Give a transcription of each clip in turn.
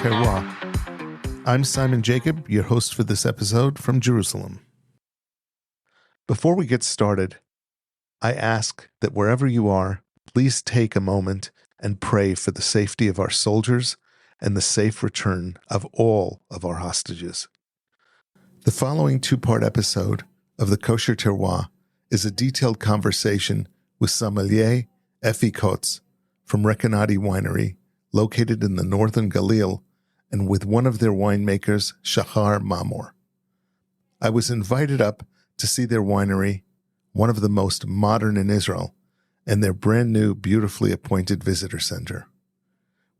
Terroir. I'm Simon Jacob, your host for this episode from Jerusalem. Before we get started, I ask that wherever you are, please take a moment and pray for the safety of our soldiers and the safe return of all of our hostages. The following two-part episode of the Kosher Terroir is a detailed conversation with sommelier Efi Kotz from Recanati Winery, located in the northern Galil, and with one of their winemakers, Shahar Mamor. I was invited up to see their winery, one of the most modern in Israel, and their brand new, beautifully appointed visitor center.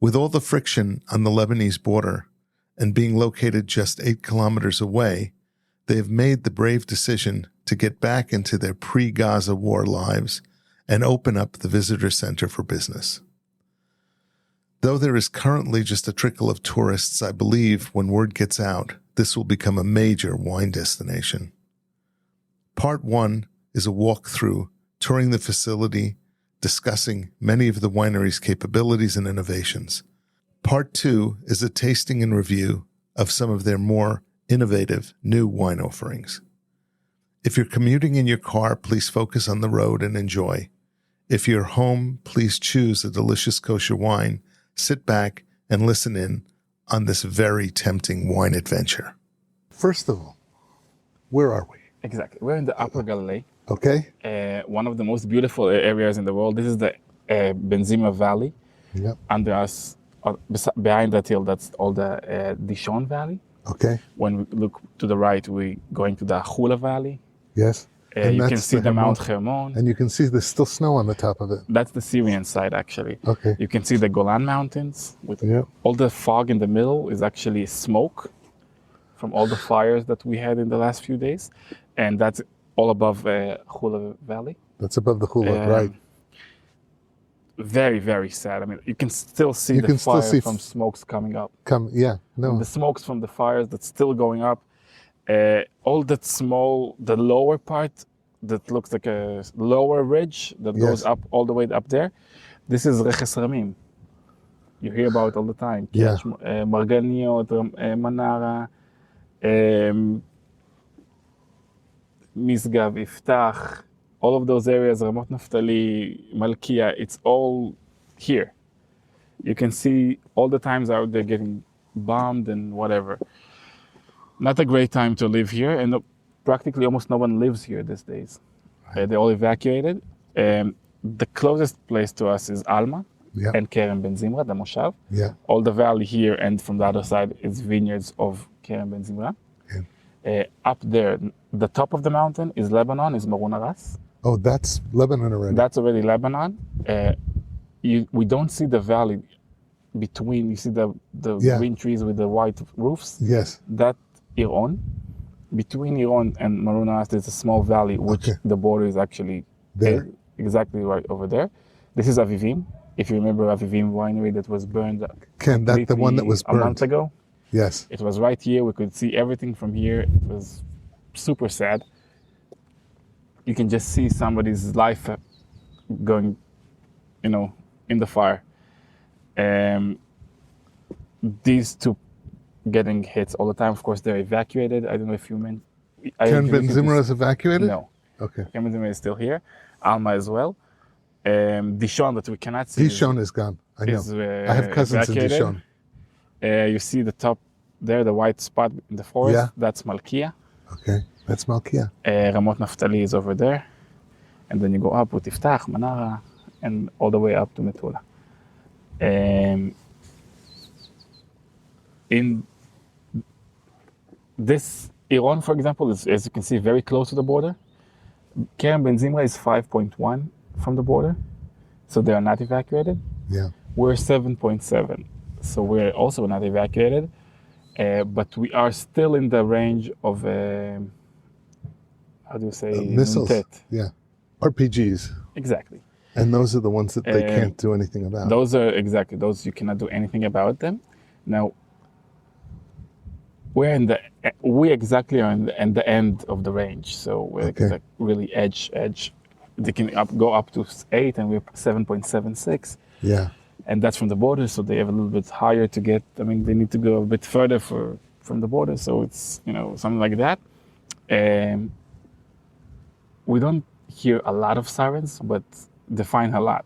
With all the friction on the Lebanese border and being located just 8 kilometers away, they have made the brave decision to get back into their pre-Gaza war lives and open up the visitor center for business. Though there is currently just a trickle of tourists, I believe when word gets out, this will become a major wine destination. Part 1 is a walkthrough, touring the facility, discussing many of the winery's capabilities and innovations. Part 2 is a tasting and review of some of their more innovative new wine offerings. If you're commuting in your car, please focus on the road and enjoy. If you're home, please choose a delicious kosher wine, sit back and listen in on this very tempting wine adventure. First of all, where are we? Exactly. We're in the Upper Galilee. Okay. One of the most beautiful areas in the world. This is the Benzima Valley. Yep. Under us, behind that hill, that's all the Dishon Valley. Okay. When we look to the right, we're going to the Hula Valley. Yes. You can see the Mount Hermon. And you can see there's still snow on the top of it. That's the Syrian side, actually. Okay. You can see the Golan Mountains. With Yep. all the fog in the middle is actually smoke from all the fires that we had in the last few days. And that's all above Hula Valley. That's above the Hula, right. Very, very sad. I mean, you can still see the fire from smokes coming up. The smokes from the fires that's still going up. All that the lower part that looks like a lower ridge that goes up all the way up there. This is Reches Ramim. You hear about it all the time. Yeah. Marganiot, Manara, Misgav, Iftach, all of those areas, Ramot Naftali, Malkia, it's all here. You can see all the times out there getting bombed and whatever. Not a great time to live here, and practically almost no one lives here these days. They all evacuated. The closest place to us is Alma and Kerem Ben Zimra, the Moshav. Yeah. All the valley here and from the other side is vineyards of Kerem Ben Zimra. Yeah. Up there, the top of the mountain is Lebanon, is Marun Aras. Oh, that's Lebanon already. That's already Lebanon. We don't see the valley between. You see the green trees with the white roofs. Yes. That Iran. Between Iran and Marun Aras, there's a small valley, which the border is actually there. Exactly right over there. This is Avivim. If you remember Avivim winery that was burned. Ken, that's the one that was burned a month ago. Yes. It was right here. We could see everything from here. It was super sad. You can just see somebody's life going, in the fire. These two getting hits all the time. Of course, they're evacuated. I don't know if you meant... Kerem Ben Zimra is evacuated? No. Okay. Kerem Ben Zimra is still here. Alma as well. Dishon that we cannot see. Dishon is gone. I know. I have cousins evacuated. In Dishon. You see the top there, the white spot in the forest. Yeah. That's Malkia. Okay, that's Malkia. Ramot Naftali is over there. And then you go up with Iftach, Manara, and all the way up to Metula. In this, Iran, for example, is, as you can see, very close to the border. Kerem Ben Zimra is 5.1 from the border, so they are not evacuated. Yeah. We're 7.7, so we're also not evacuated, but we are still in the range of, how do you say? Missiles. Nuntet. Yeah. RPGs. Exactly. And those are the ones that they can't do anything about. Those are exactly those you cannot do anything about them. Now, we exactly are in the end of the range, so we're like really edge. They can go up to 8, and we're 7.76. Yeah. and that's from the border, so they have a little bit higher to get. I mean, they need to go a bit further from the border, so it's something like that. We don't hear a lot of sirens, but define a lot.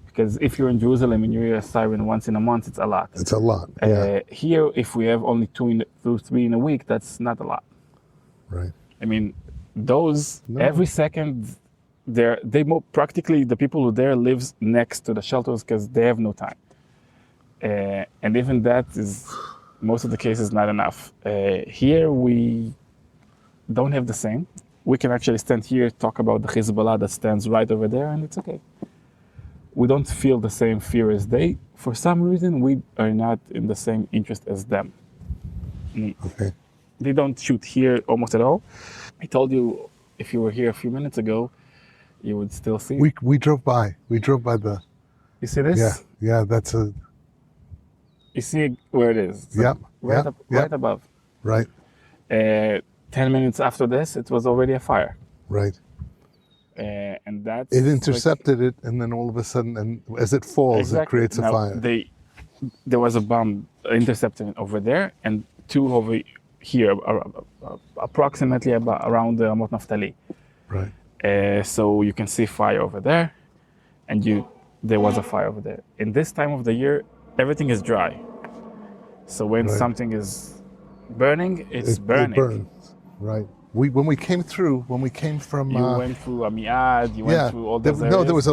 Because if you're in Jerusalem and you hear a siren once in a month, it's a lot. It's a lot. Yeah. Here, if we have only 2 to 3 in a week, that's not a lot. Right. I mean, those every second, practically the people who there lives next to the shelters because they have no time, and even that is most of the cases not enough. Here we don't have the same. We can actually stand here, talk about the Hezbollah that stands right over there, and it's okay. We don't feel the same fear as they. For some reason, we are not in the same interest as them. Okay. They don't shoot here almost at all. I told you, if you were here a few minutes ago, you would still see. We drove by. We drove by the. You see this? Yeah. That's a. You see where it is? Right above. Right. 10 minutes after this, it was already a fire. Right. And that's. It intercepted it, and then all of a sudden, and as it falls, it creates a fire. There was a bomb intercepted over there, and 2 over here, approximately around the Ramot Naftali. Right. So you can see fire over there, and there was a fire over there. In this time of the year, everything is dry. So when something is burning, it's burning. It burns. Right. When we came from. You went through Amiad. You went through all those areas. No, there was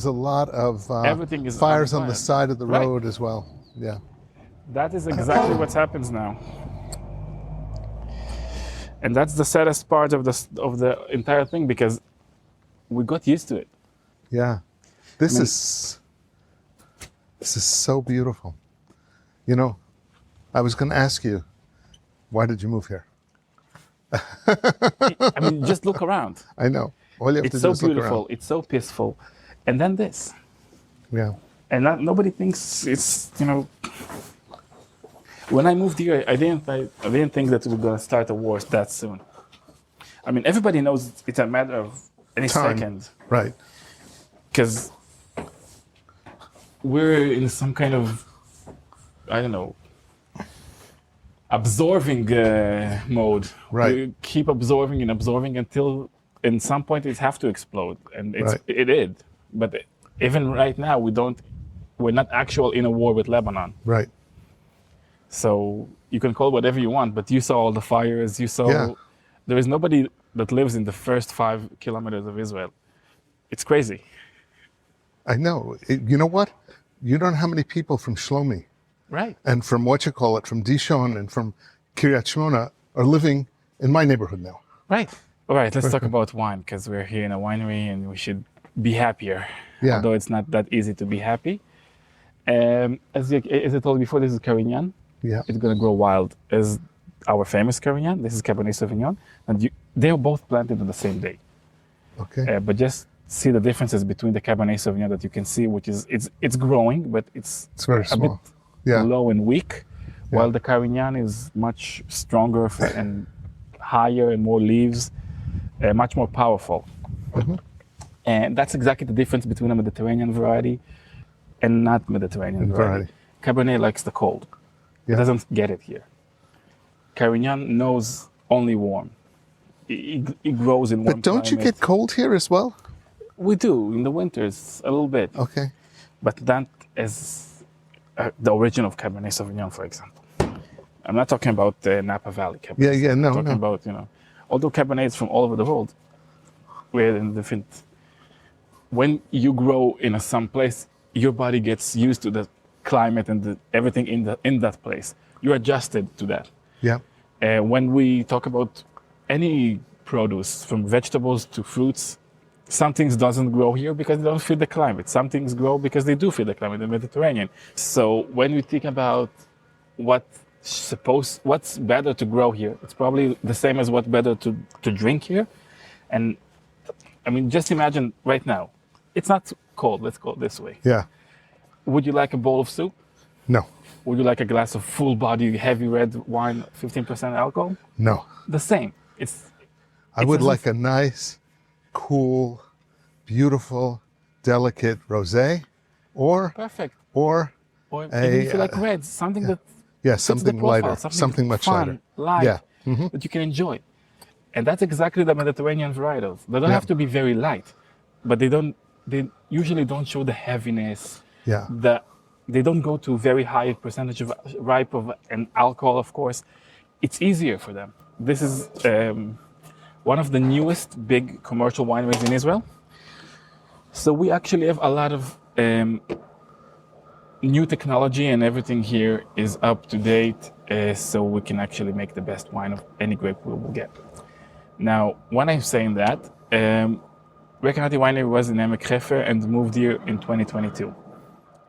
a lot of everything is fires on the side of the road as well. Yeah. That is exactly what happens now. And that's the saddest part of the entire thing, because we got used to it. Yeah, this is so beautiful. I was going to ask you, why did you move here? I mean, just look around. I know. All you have to do is look around. It's so beautiful. It's so peaceful, and then this. Yeah. And nobody thinks it's When I moved here, I didn't think that we were going to start a war that soon. I mean, everybody knows it's a matter of any second. Right. Because we're in some kind of, I don't know, absorbing mode. Right. We keep absorbing until in some point it have to explode. And it did. But even right now, we're not actual in a war with Lebanon. Right. So you can call it whatever you want, but you saw all the fires. There is nobody that lives in the first 5 kilometers of Israel. It's crazy. I know. You know what? You don't know how many people from Shlomi, right, and from from Dishon and from Kiryat Shmona are living in my neighborhood now. Right. All right. Let's talk about wine, because we're here in a winery and we should be happier. Yeah. Although it's not that easy to be happy. As I told you before, this is Carignan. Yeah. It's going to grow wild as our famous Carignan. This is Cabernet Sauvignon. And they're both planted on the same day. Okay. But just see the differences between the Cabernet Sauvignon that you can see, which is, it's growing, but it's very small. Bit low and weak, while the Carignan is much stronger and higher and more leaves, much more powerful. Mm-hmm. And that's exactly the difference between a Mediterranean variety and not Mediterranean variety. Cabernet likes the cold. It doesn't get it here. Carignan knows only warm. It grows in warm But don't climate. you get cold here as well? We do, in the winters, a little bit. Okay. But not as the origin of Cabernet Sauvignon, for example. I'm not talking about the Napa Valley Cabernet. No, I'm talking about, although Cabernet is from all over the world, we're in different. When you grow in some place, your body gets used to the climate and everything in that place. You're adjusted to that. Yeah. When we talk about any produce, from vegetables to fruits, some things doesn't grow here because they don't fit the climate. Some things grow because they do fit the climate, the Mediterranean. So when we think about what's better to grow here, it's probably the same as what's better to drink here. And I mean, just imagine right now, it's not cold, let's call it this way. Yeah. Would you like a bowl of soup? No. Would you like a glass of full body, heavy red wine, 15% alcohol? No. The same. I would like a nice, cool, beautiful, delicate rosé or Perfect. or Or a even if you like reds, something that yeah, fits the something profile, lighter, something much fun, lighter. light, Yeah. that you can enjoy. And that's exactly the Mediterranean varietals. They don't Yeah. have to be very light, but they usually don't show the heaviness. Yeah. They don't go to very high percentage of ripe of and alcohol, of course. It's easier for them. This is one of the newest big commercial wineries in Israel. So we actually have a lot of new technology, and everything here is up to date, so we can actually make the best wine of any grape we will get. Now, when I'm saying that, Recanati Winery was in Emek Hefer and moved here in 2022.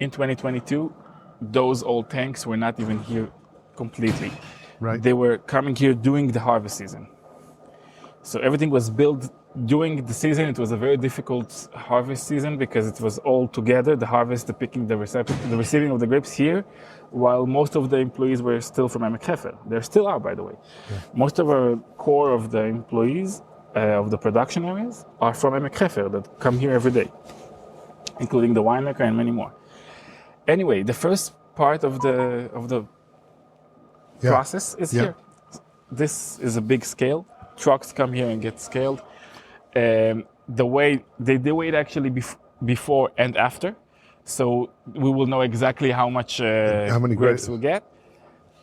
In 2022, those old tanks were not even here completely. Right. They were coming here during the harvest season. So everything was built during the season. It was a very difficult harvest season because it was all together, the harvest, the picking, the receiving of the grapes here, while most of the employees were still from Emek Hefer. They still are, by the way. Yeah. Most of our core of the employees of the production areas are from Emek Hefer that come here every day, including the winemaker and many more. Anyway, the first part of the process is here. This is a big scale. Trucks come here and get scaled. The way they do it actually before and after, so we will know exactly how many grapes we get.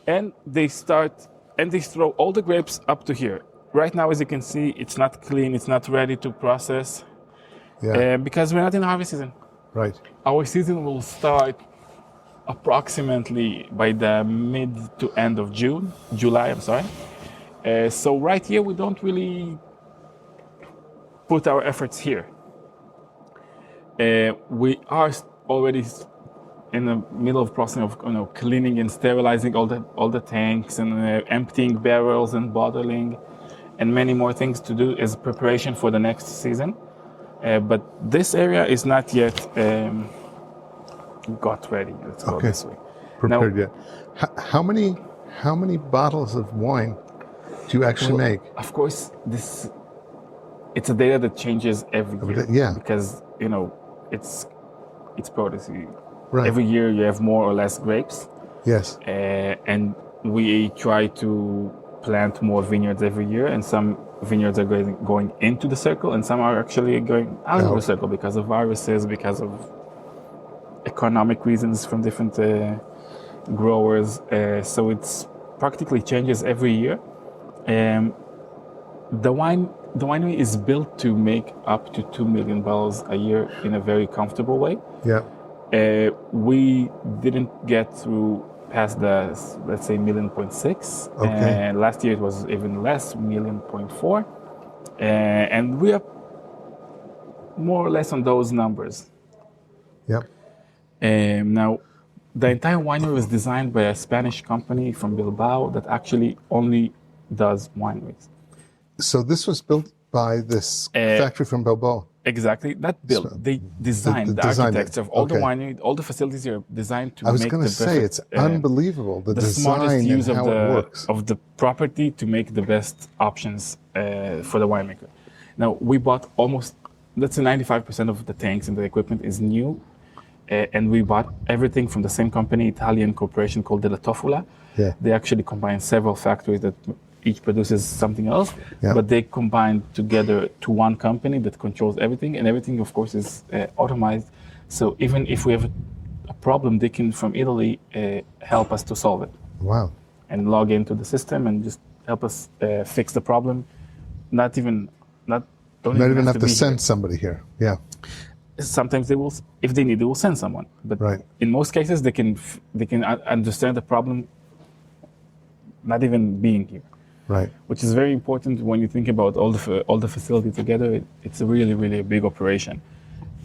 And they throw all the grapes up to here. Right now, as you can see, it's not clean. It's not ready to process because we're not in harvest season. Right. Our season will start approximately by the mid to end of July. I'm sorry. So right here, we don't really put our efforts here. We are already in the middle of process of cleaning and sterilizing all the tanks and emptying barrels and bottling, and many more things to do as preparation for the next season. But this area is not yet got ready. Let's go this way. Prepared yet? How many bottles of wine do you actually make? Of course, it's a data that changes every year. Yeah. Because it's produce. Right. Every year you have more or less grapes. Yes. And we try to plant more vineyards every year, and some vineyards are going into the circle, and some are actually going out of the circle because of viruses, because of economic reasons from different growers. So it's practically changes every year. The winery is built to make up to 2 million barrels a year in a very comfortable way. Yeah. We didn't get through past the, let's say, 1.6 million. And last year it was even less, 1.4 million. And we are more or less on those numbers. Yep. Now, the entire winery was designed by a Spanish company from Bilbao that actually only does wineries. So this was built by this factory from Bilbao? Exactly, not built. So they designed the architects of all the winery, all the facilities are designed to make the best. I was going to say, it's unbelievable, the design smartest use and how it works. Of the property to make the best options for the winemaker. Now, we bought almost, let's say 95% of the tanks and the equipment is new. And we bought everything from the same company, Italian corporation called Della Tofola. Yeah. They actually combine several factories that each produces something else, but they combine together to one company that controls everything, and everything, of course, is automated. So even if we have a problem, they can, from Italy, help us to solve it. Wow. And log into the system and just help us fix the problem. Don't even have to send somebody here. Yeah. Sometimes they will, if they need, they will send someone. But in most cases, they can understand the problem, not even being here. Right. Which is very important when you think about all the facility together. It's a really, really a big operation.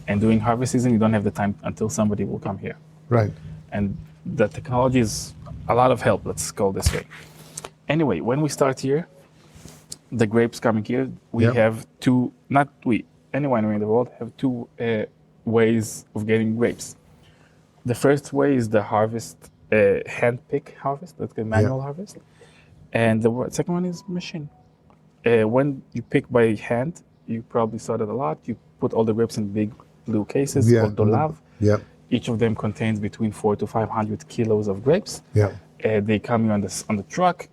And during harvest season, you don't have the time until somebody will come here. Right. And the technology is a lot of help, let's call it this way. Anyway, when we start here, the grapes coming here, we have any winery in the world have two ways of getting grapes. The first way is the harvest, hand pick harvest, that's a manual harvest. And the second one is machine. When you pick by hand, you probably saw that a lot. You put all the grapes in big blue cases called dolav. Yeah. Each of them contains between 400 to 500 kilos of grapes. Yeah. They come on the truck.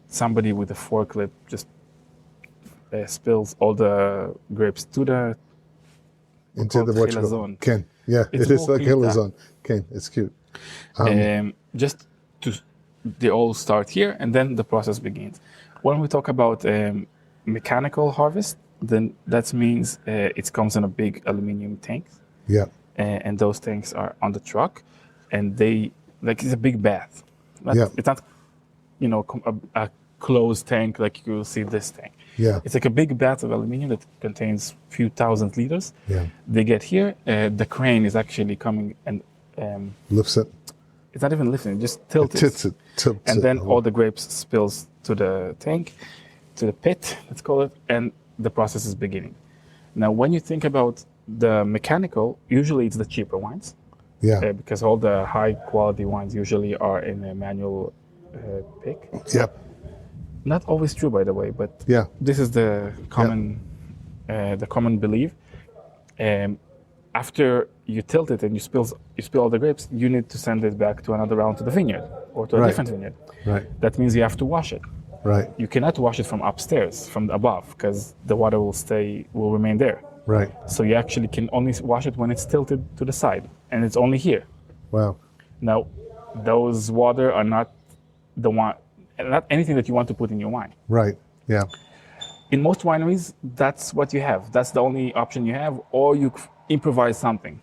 Somebody with a forklift just spills all the grapes to the Into the what you call Hilazon. Ken. Yeah, It's it is like walking Hilazon. Ken, it's cute. Just to, they all start here, and then the process begins. When we talk about mechanical harvest, then that means it comes in a big aluminum tank, Yeah. and those tanks are on the truck, and they it's a big bath. Yeah. It's not, a closed tank like you will see this tank. Yeah. It's like a big bath of aluminum that contains a few thousand liters. Yeah. They get here. The crane is actually coming and Lifts it. it's not even lifting; it just tilts it. Tilts And it. then all the grapes spills to the tank, to the pit, let's call it, and the process is beginning. Now, when you think about the mechanical, usually it's the cheaper wines, Yeah. because all the high quality wines usually are in a manual pick. Yep. Not always true, by the way, but Yeah. this is the common belief. After you tilt it and you spill all the grapes, you need to send it back to another round to the vineyard or to a Right. different vineyard. Right. That means you have to wash it. Right. You cannot wash it from upstairs, from above, because the water will remain there. Right. So you actually can only wash it when it's tilted to the side, and it's only here. Wow. Now, those water are not anything that you want to put in your wine. Right. Yeah. In most wineries, that's what you have. That's the only option you have, or you improvise something.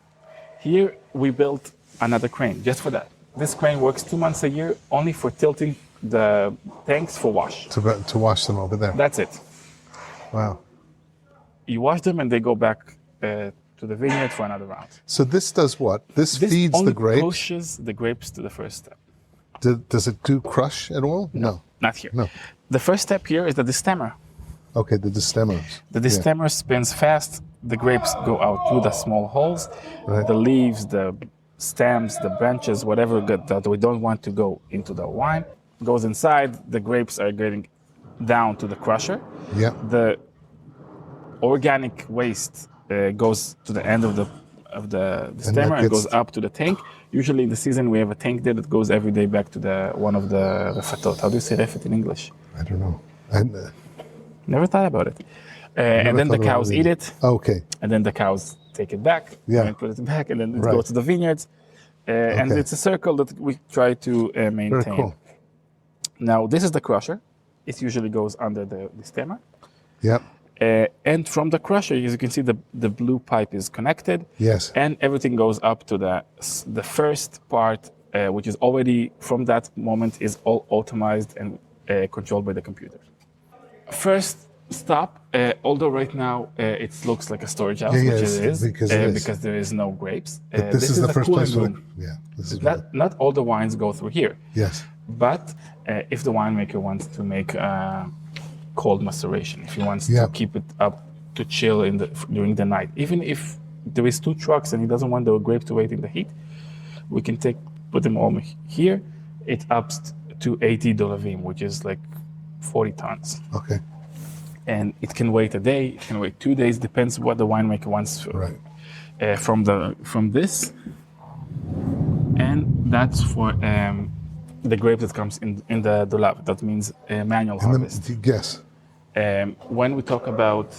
Here, we built another crane just for that. This crane works 2 months a year only for tilting the tanks for wash. To wash them over there. That's it. Wow. You wash them and they go back to the vineyard for another round. So this does what? This This feeds only the grapes. pushes the grapes to the first step. Does it do crush at all? No. Not here. No. The first step here is the destemmer. Okay, the distemmers. The destemmer spins fast. The grapes go out through the small holes. Right. The leaves, the stems, the branches, whatever that we don't want to go into the wine, goes inside. The grapes are getting down to the crusher. Yeah. The organic waste goes to the end of the stemmer and goes up to the tank. Usually in the season we have a tank there that goes every day back to one of the refatot. How do you say refet in English? I don't know. Never thought about it. And then the cows eat it. Okay. And then the cows take it back. Yeah. And put it back, and then it Right. goes to the vineyards. And Okay. it's a circle that we try to maintain. Very cool. Now this is the crusher. It usually goes under the stemmer. Yep. And from the crusher, as you can see, the blue pipe is connected. Yes. And everything goes up to the first part, which is already, from that moment, is all automized and controlled by the computer. First stop, although right now it looks like a storage house, Yeah, which yes, it is, because it is. because there is no grapes. But this is the first cooling place. room. This is Not all the wines go through here. yes. But if the winemaker wants to make cold maceration, if he wants Yeah. to keep it up to chill during the night, even if there is 2 trucks and he doesn't want the grapes to wait in the heat, we can put them all here. It ups to 80 dolavim, which is like 40 tons. Okay. And it can wait a day, it can wait 2 days, depends what the winemaker wants Right. from this. And that's for the grape that comes in the dolav. That means manual harvest. Yes. When we talk about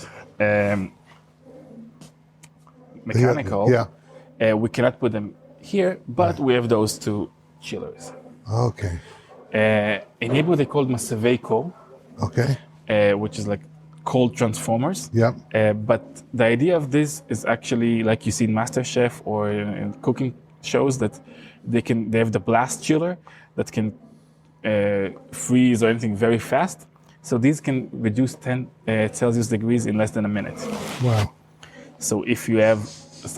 mechanical, we cannot put them here, but we have those 2 chillers. Okay. In Hebrew, they call them maseveiko, Okay. which is like cold transformers. Yep. But the idea of this is actually like you see in MasterChef or in cooking shows, that they have the blast chiller that can freeze or anything very fast. So these can reduce 10 Celsius degrees in less than a minute. Wow. So if you have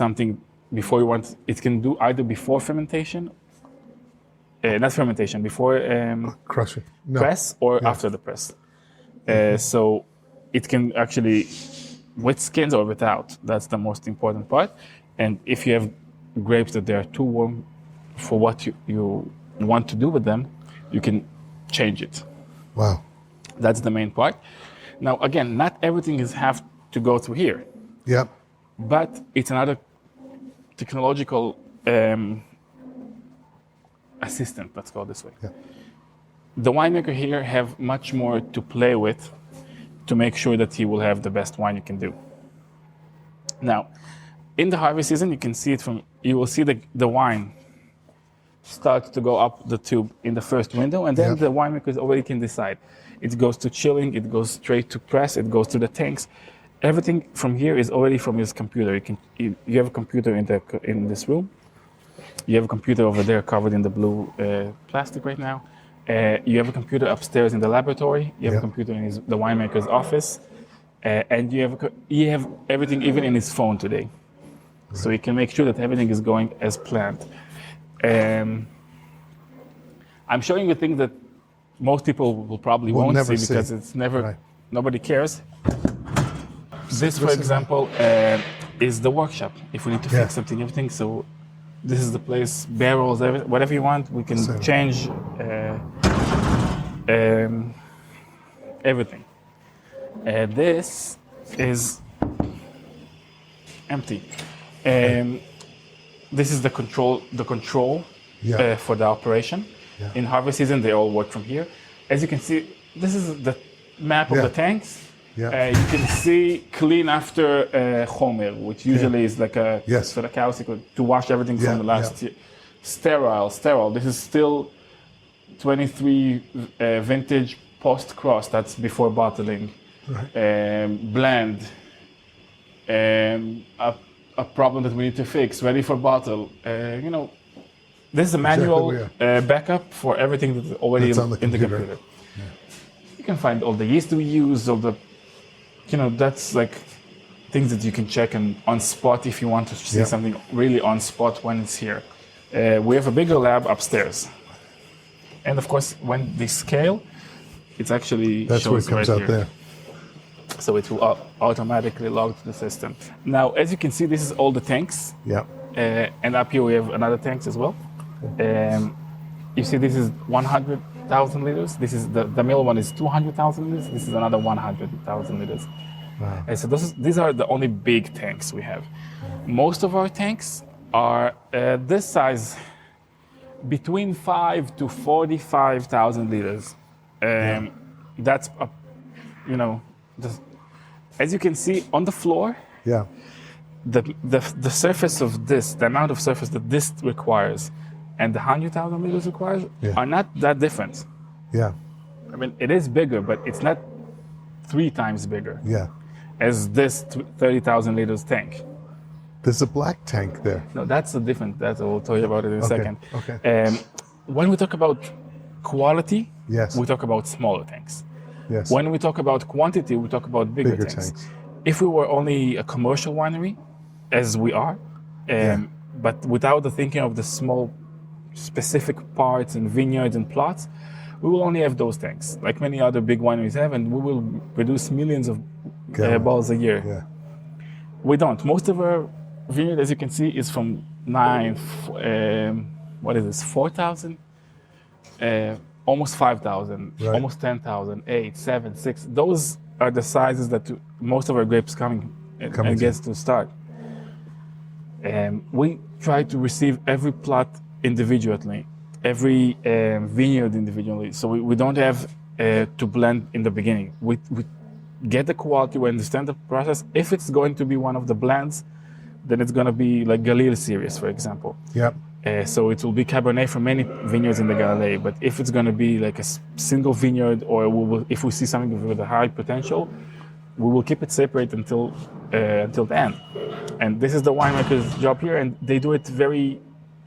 something before you want, it can do either before fermentation, not fermentation, before Crusher. No. press or after the press. So it can actually, with skins or without, that's the most important part. And if you have grapes that they are too warm for what you want to do with them, you can change it. Wow. That's the main part. Now, again, not everything have to go through here, Yep. but it's another technological assistant, let's go this way. Yeah. The winemaker here have much more to play with to make sure that he will have the best wine you can do. Now, in the harvest season, you will see the wine start to go up the tube in the first window, and then the winemakers already can decide. It goes to chilling, it goes straight to press, it goes to the tanks. Everything from here is already from his computer. You have a computer in this room. You have a computer over there covered in the blue plastic right now. You have a computer upstairs in the laboratory. You have a computer in the winemaker's office. And you have everything even in his phone today. Right. So he can make sure that everything is going as planned. I'm showing you things that most people will probably won't see because it's never, nobody cares. This, for example, is the workshop. If we need to fix everything. So this is the place, barrels, whatever you want, we can change everything. This is empty. This is the control for the operation. Yeah. In harvest season, they all work from here. As you can see, this is the map of the tanks. Yeah. You can see clean after Chomer, which usually is like a to wash everything from the last year. Sterile. This is still 23 vintage post-cross. That's before bottling. Right. Blend. A problem that we need to fix. Ready for bottle. This is a manual backup for everything that's already in the computer. Yeah. You can find all the yeast we use, all the, that's like things that you can check on spot if you want to see something really on spot when it's here. We have a bigger lab upstairs. And of course, when they scale, it's actually that's where it comes out there. So it will automatically log to the system. Now, as you can see, this is all the tanks. Yeah. And up here we have another tanks as well. You see, this is 100,000 liters. This is the middle one is 200,000 liters. This is another 100,000 liters. Wow. And so these are the only big tanks we have. Most of our tanks are this size, between 5 to 45,000 liters. That's as you can see on the floor. Yeah. The surface of this, the amount of surface that this requires, and the 100,000 liters requires are not that different. Yeah. I mean, it is bigger, but it's not 3 times bigger. Yeah. As this 30,000 liters tank. There's a black tank there. No, that's a different. We'll tell you about it in a second. Okay. When we talk about quality, we talk about smaller tanks. Yes. When we talk about quantity, we talk about bigger tanks. If we were only a commercial winery, as we are, but without the thinking of the small specific parts and vineyards and plots, we will only have those tanks, like many other big wineries have, and we will produce millions of bottles a year. Yeah. We don't. Most of our vineyard, as you can see, is from 4,000, almost 5,000, almost 10,000, 8, 7, 6. Those are the sizes that most of our grapes coming and gets to start. We try to receive every plot individually, every vineyard individually. So we don't have to blend in the beginning. We get the quality, we understand the process. If it's going to be one of the blends, then it's going to be like Galil series, for example. Yep. So it will be Cabernet from many vineyards in the Galil. But if it's going to be like a single vineyard, or if we see something with a high potential, we will keep it separate until the end. And this is the winemaker's job here, and they do it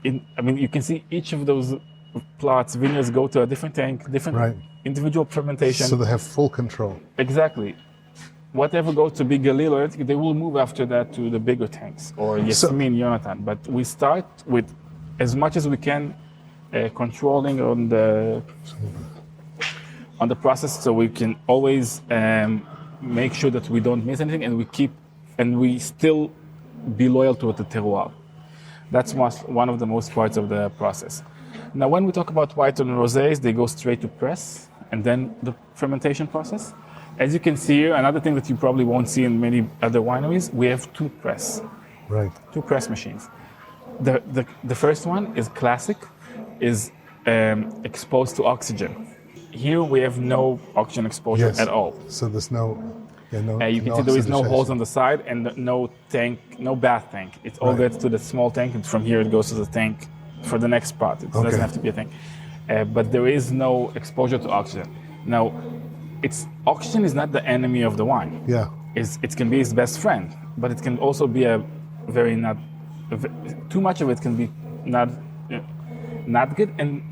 you can see each of those plots, vineyards go to a different tank, different individual fermentation. So they have full control. Exactly. Whatever goes to big Galil or anything, they will move after that to the bigger tanks, or Yasmin, Yonatan. But we start with as much as we can controlling on the process, so we can always make sure that we don't miss anything, and we still be loyal to the terroir. That's one of the most parts of the process. Now, when we talk about white and rosés, they go straight to press and then the fermentation process. As you can see here, another thing that you probably won't see in many other wineries, we have 2 press. Right. 2 press machines. The first one is classic, is exposed to oxygen. Here we have no oxygen exposure Yes. at all. So there's no You can see there is no holes on the side and no tank, no bath tank. It all gets to the small tank, and from here it goes to the tank for the next spot. It doesn't have to be a tank. But there is no exposure to oxygen. Now, oxygen is not the enemy of the wine. Yeah. It can be its best friend, but it can also be too much of it can be not good, and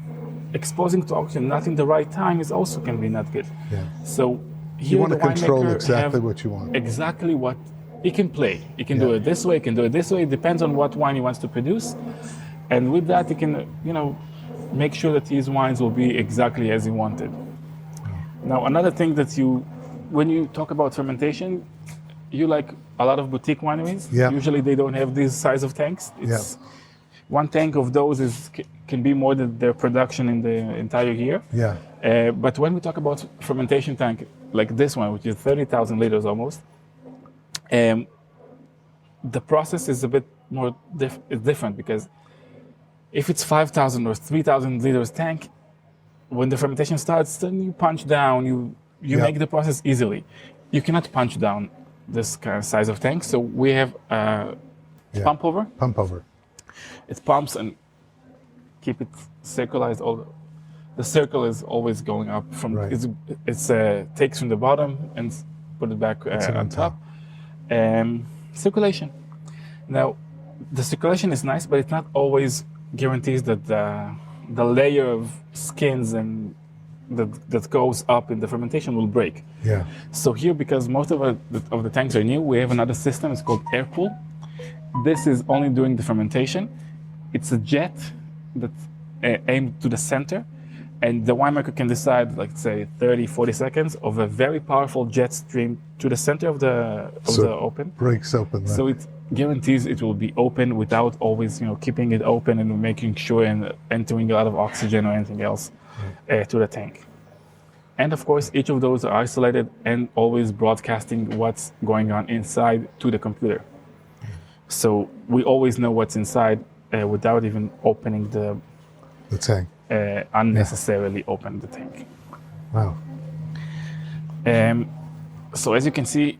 exposing to oxygen not in the right time can be not good. Yeah. So here you want the to control winemaker exactly what you want. Exactly what he can play. He can do it this way, he can do it this way. It depends on what wine he wants to produce. And with that, he can, make sure that his wines will be exactly as he wanted. Now, another thing when you talk about fermentation, you like a lot of boutique wineries. Yeah. Usually they don't have this size of tanks. One tank of those can be more than their production in the entire year. Yeah. But when we talk about fermentation tank like this one, which is 30,000 liters almost, the process is a bit more different, because if it's 5,000 or 3,000 liters tank, when the fermentation starts, then you punch down, you make the process easily. You cannot punch down this kind of size of tank, so we have pump over. Pump over. It pumps and keep it circularized. The circle is always going up from. It's takes from the bottom and put it back on top. Circulation. Now, the circulation is nice, but it not always guarantees that the layer of skins and that goes up in the fermentation will break. Yeah. So here, because most of the tanks are new, we have another system. It's called air pool. This is only during the fermentation. It's a jet that's aimed to the center, and the winemaker can decide, like say 30, 40 seconds of a very powerful jet stream to the center of the open. Breaks open. So it guarantees it will be open without always, keeping it open and making sure and entering a lot of oxygen or anything else to the tank. And of course, each of those are isolated and always broadcasting what's going on inside to the computer. So we always know what's inside without even opening the tank. Unnecessarily open the tank. Wow. So as you can see,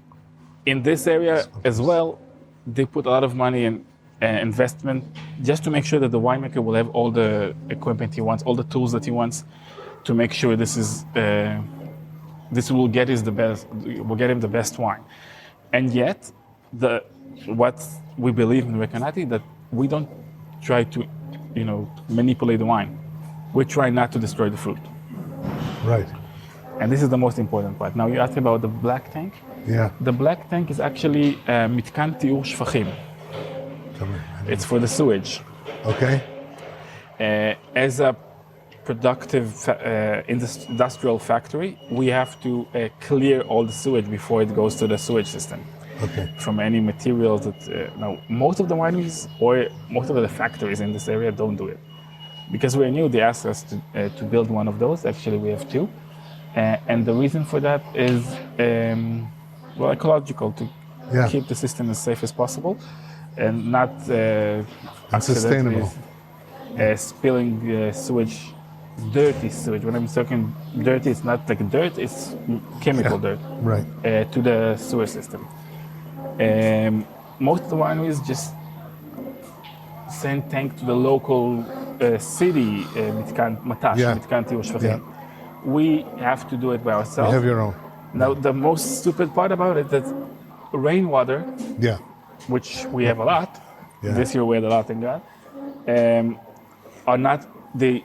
in this area as well, they put a lot of money and investment just to make sure that the winemaker will have all the equipment he wants, all the tools that he wants, to make sure this will get him the best wine. And yet, what we believe in Recanati, that we don't try to, manipulate the wine. We try not to destroy the fruit. Right. And this is the most important part. Now you asked about the black tank. Yeah. The black tank is actually מתקן טיהור שפכים. It's for the sewage. Okay. As a productive industrial factory, we have to clear all the sewage before it goes to the sewage system. Okay. From any materials that now most of the wineries or most of the factories in this area don't do it. Because we're new, they asked us to build one of those. Actually, we have two. And the reason for that is, ecological, to keep the system as safe as possible and not sustainable. Spilling sewage, dirty sewage. When I'm talking dirty, it's not like dirt, it's chemical dirt to the sewer system. Most of the wineries just send tank to the local city, מתקן טיהור שפכים. We have to do it by ourselves. You have your own. Now, the most stupid part about it is that rainwater, which we have a lot, this year we had a lot, thank God, are not, the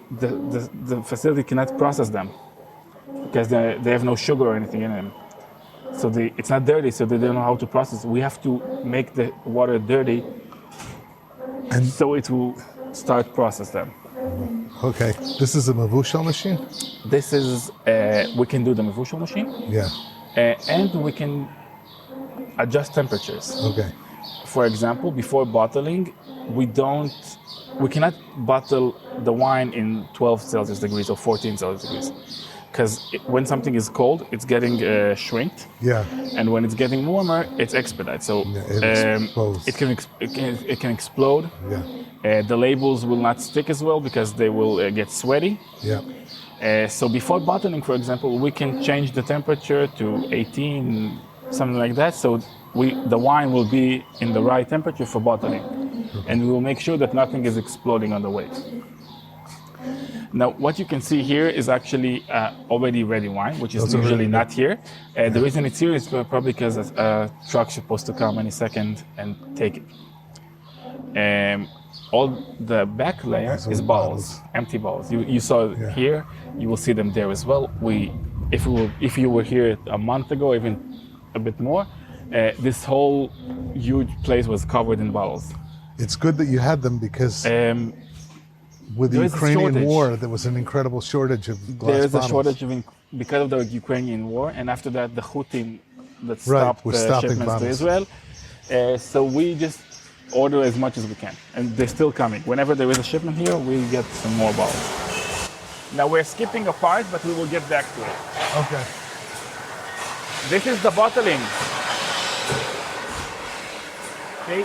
facility cannot process them because they have no sugar or anything in them. So it's not dirty, so they don't know how to process it. We have to make the water dirty so it will start process them. Okay, this is a mavushal machine? This is, we can do the mavushal machine. Yeah. And we can adjust temperatures. Okay. For example, before bottling, we cannot bottle the wine in 12 Celsius degrees or 14 Celsius degrees. because when something is cold, it's getting shrinked. Yeah. And when it's getting warmer, it's expedite. So it can explode. Yeah. The labels will not stick as well because they will get sweaty. Yeah. So before bottling, for example, we can change the temperature to 18, something like that. So the wine will be in the right temperature for bottling. And we will make sure that nothing is exploding on the way. Now, what you can see here is actually already ready wine, which is usually not here. The reason it's here is probably because a truck's supposed to come any second and take it. All the back layer is bottles, empty bottles. You saw it here, you will see them there as well. If you were here a month ago, even a bit more, this whole huge place was covered in bottles. It's good that you had them because with the Ukrainian war, there was an incredible shortage of glass bottles. There is a shortage because of the Ukrainian war, and after that, the Houthis that stopped the shipments bottles to Israel. So we just order as much as we can, and they're still coming. Whenever there is a shipment here, we get some more bottles. Now we're skipping a part, but we will get back to it. Okay. This is the bottling. Okay.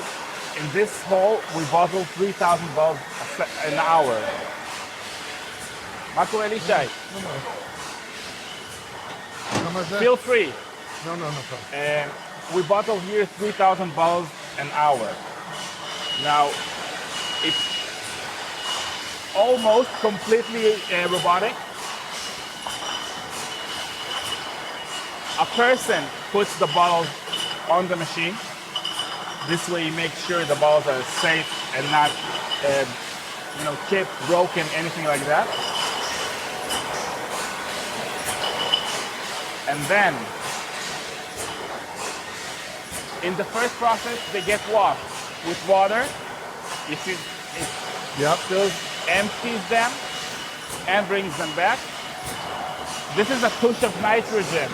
In this hall, we bottle 3,000 bottles an hour. מה קורה לי, שי? Feel free. No problem. We bottle here 3,000 bottles an hour. Now, it's almost completely robotic. A person puts the bottles on the machine. This way, you make sure the bottles are safe and not, chipped, broken, anything like that. And then, in the first process, they get washed with water. It still empties them and brings them back. This is a push of nitrogen,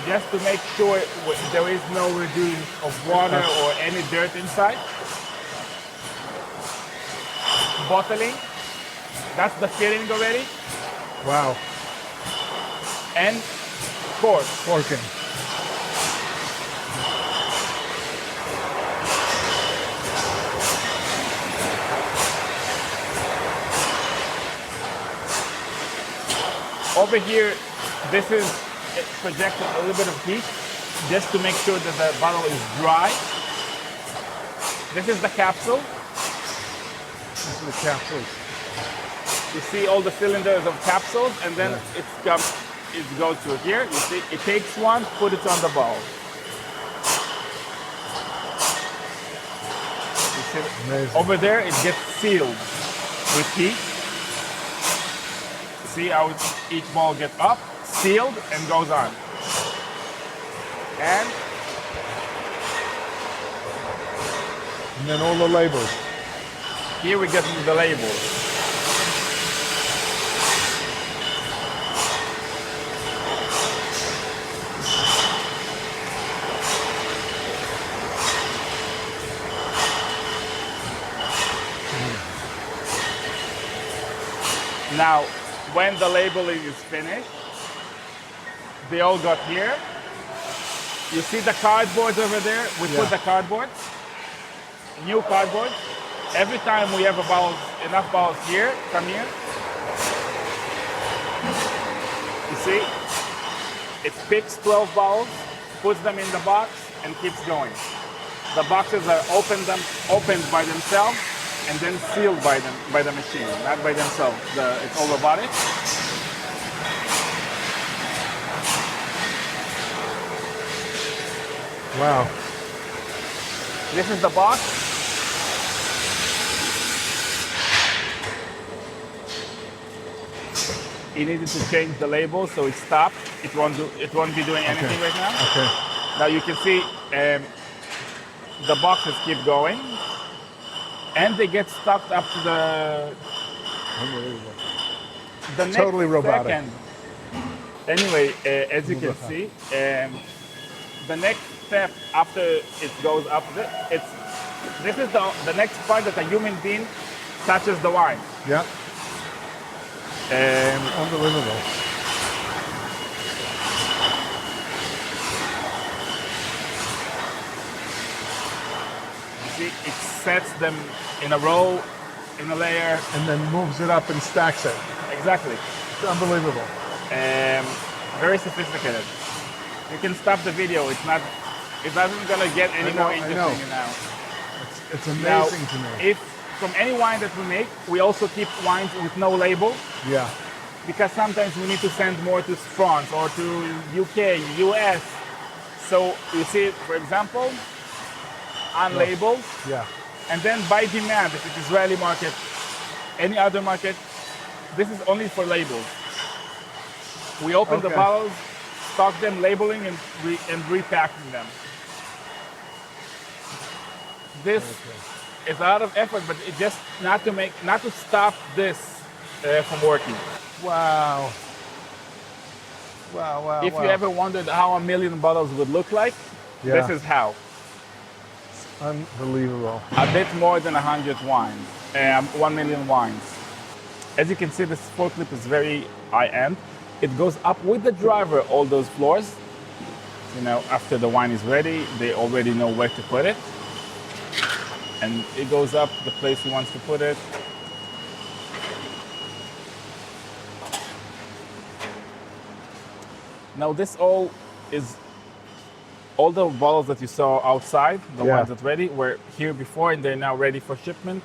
just to make sure there is no residue of water or any dirt inside. Bottling, that's the filling already. Wow. And corking. Over here, this is projecting a little bit of heat just to make sure that the bottle is dry. This is the capsule. This is the capsule. You see all the cylinders of capsules, and then it goes through here. You see, it takes one, put it on the bottle. You see, amazing. Over there, it gets sealed with heat. See how each ball gets up, sealed, and goes on. And then all the labels. Here we get the labels. Now, when the labeling is finished, they all got here. You see the cardboards over there? We put the cardboards, new cardboard. Every time we have enough bottles here, come here. You see? It picks 12 bottles, puts them in the box, and keeps going. The boxes are opened by themselves, and then sealed by the machine, not by themselves. It's all robotic. Wow. This is the box. He needed to change the label, so it stopped. It won't be doing anything right now. Okay. Now you can see the boxes keep going, and they get stuck up to the next totally robotic. second. Anyway, as you can see, the next step after it goes up, this is the next part that a human being touches the wine. Yeah. Unbelievable. see, it sets them in a row, in a layer. And then moves it up and stacks it. Exactly. It's unbelievable. Very sophisticated. You can stop the video. It doesn't gonna get any more interesting now. It's amazing to me. If from any wine that we make, we also keep wines with no label. Yeah. Because sometimes we need to send more to France or to UK, US. So you see, for example, unlabeled. Yeah. And then by demand, if it's Israeli market, any other market, this is only for labels. We open the bottles, stock them, labeling, and repacking them. This is a lot of effort, but it just not to stop this from working. Wow. Wow. If you ever wondered how 1 million bottles would look like, this is how. Unbelievable. A bit more than 100 wines, 1 million wines. As you can see, this forklift is very high-end. It goes up with the driver all those floors. You know, after the wine is ready, they already know where to put it. And it goes up the place he wants to put it. Now this all the bottles that you saw outside, the ones that ready, were here before and they're now ready for shipment.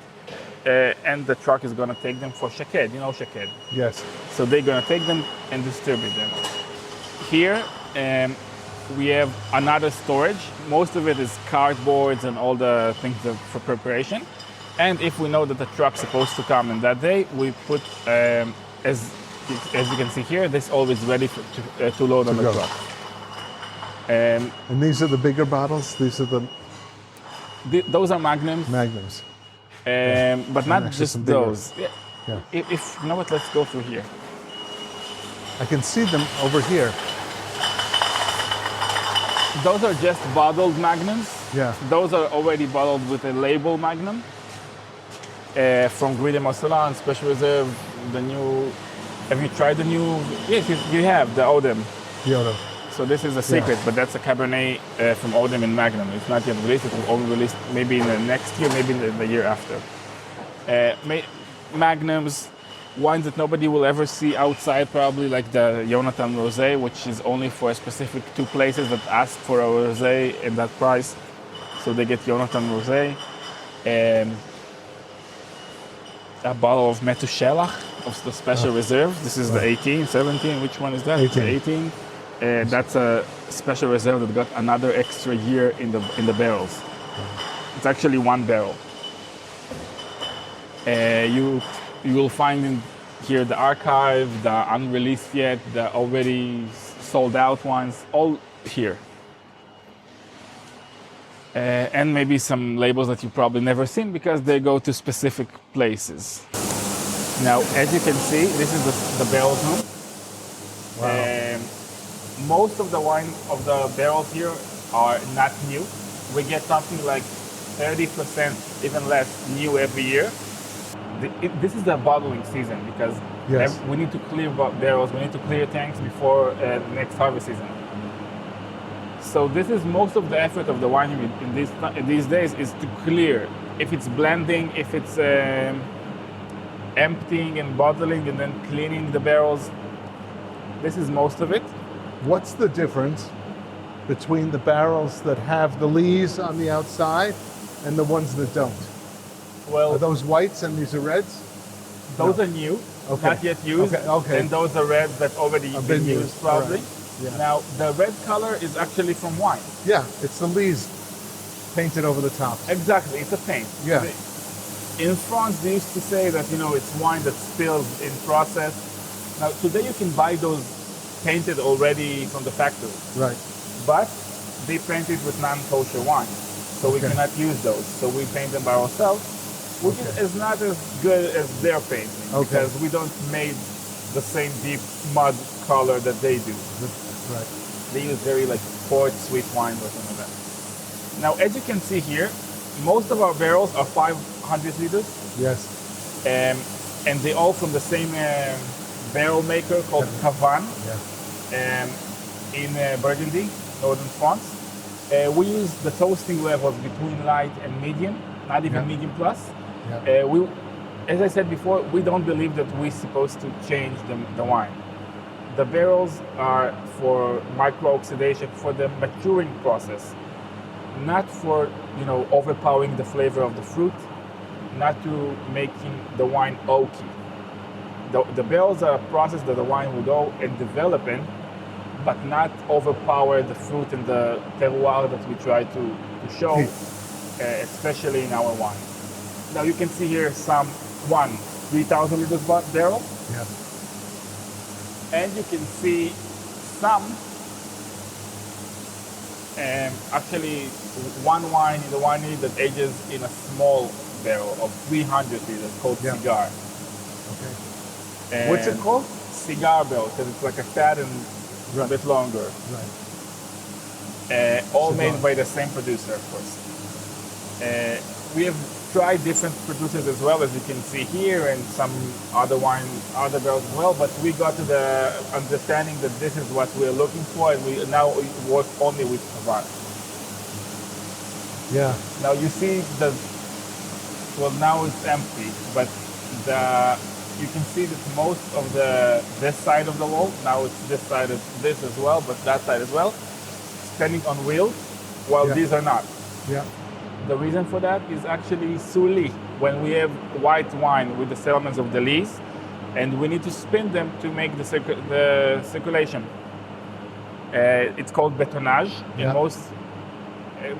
And the truck is gonna take them for Shaked, you know Shaked? Yes. So they're gonna take them and distribute them. Here, we have another storage. Most of it is cardboards and all the things for preparation. And if we know that the truck's supposed to come in that day, we put, as you can see here, this always ready to load on the truck. And these are the bigger bottles? These are those are magnums. Magnums. But not just those. Yeah. If you know what, let's go through here. I can see them over here. Those are just bottled magnums. Yeah. Those are already bottled with a label magnum. From Grille Marcelin, Special Reserve, the new. Have you tried the new? Yes, you have the Odem. The Odem. So this is a secret, but that's a Cabernet from Odem in Magnum. It's not yet released. It will only released maybe in the next year, maybe in the year after. Magnums, wines that nobody will ever see outside, probably like the Yonatan Rosé, which is only for a specific 2 places that ask for a rosé at that price. So they get Yonatan Rosé. A bottle of Metushelach of the Special Reserve. This is the 18, 17. Which one is that? 18. 18. That's a Special Reserve that got another extra year in the barrels. It's actually 1 barrel. You will find in here the archive, the unreleased yet, the already sold out ones, all here. And maybe some labels that you've probably never seen because they go to specific places. Now, as you can see, this is the barrel room. Wow. Most of the wine of the barrels here are not new. We get something like 30%, even less, new every year. This is the bottling season because we need to clear barrels, we need to clear tanks before the next harvest season. So this is most of the effort of the winery in these days is to clear. If it's blending, if it's emptying and bottling and then cleaning the barrels, this is most of it. What's the difference between the barrels that have the lees on the outside and the ones that don't? Well, are those whites and these are reds? Those are new, not yet used. Okay. And those are reds that already been used probably. Right. Yeah. Now, the red color is actually from wine. Yeah, it's the lees painted over the top. Exactly, it's a paint. Yeah. In France, they used to say that, it's wine that spills in process. Now, today you can buy those painted already from the factory. Right. But they paint it with non-kosher wine. So we cannot use those. So we paint them by ourselves, which is not as good as their painting because we don't make the same deep mud color that they do. Right. They use very port sweet wine or something like that. Now, as you can see here, most of our barrels are 500 liters. Yes. And they all from the same barrel maker called Cavan in Burgundy, northern France. We use the toasting levels between light and medium, not even medium plus. Yeah. As I said before, we don't believe that we're supposed to change the wine. The barrels are for micro-oxidation, for the maturing process, not for overpowering the flavor of the fruit, not to making the wine oaky. The barrels are a process that the wine will go and develop in, but not overpower the fruit and the terroir that we try to show, especially in our wine. Now you can see here some 3,000 liters barrel. Yeah. And you can see some, actually one wine in the winery that ages in a small barrel of 300 liters called Cigar. Okay. And what's it called? Cigar barrel, because it's like a fat and a bit longer. Right. All made by the same producer, of course. We have tried different producers as well, as you can see here, and some other barrels as well, but we got to the understanding that this is what we're looking for, and we now work only with Terroir. Yeah. Now you see now it's empty, but you can see that most of this side of the wall, now it's this side of this as well, but that side as well, standing on wheels, while these are not. Yeah. The reason for that is actually souli. When we have white wine with the sediments of the lees, and we need to spin them to make the circulation. It's called bétonnage. Yeah.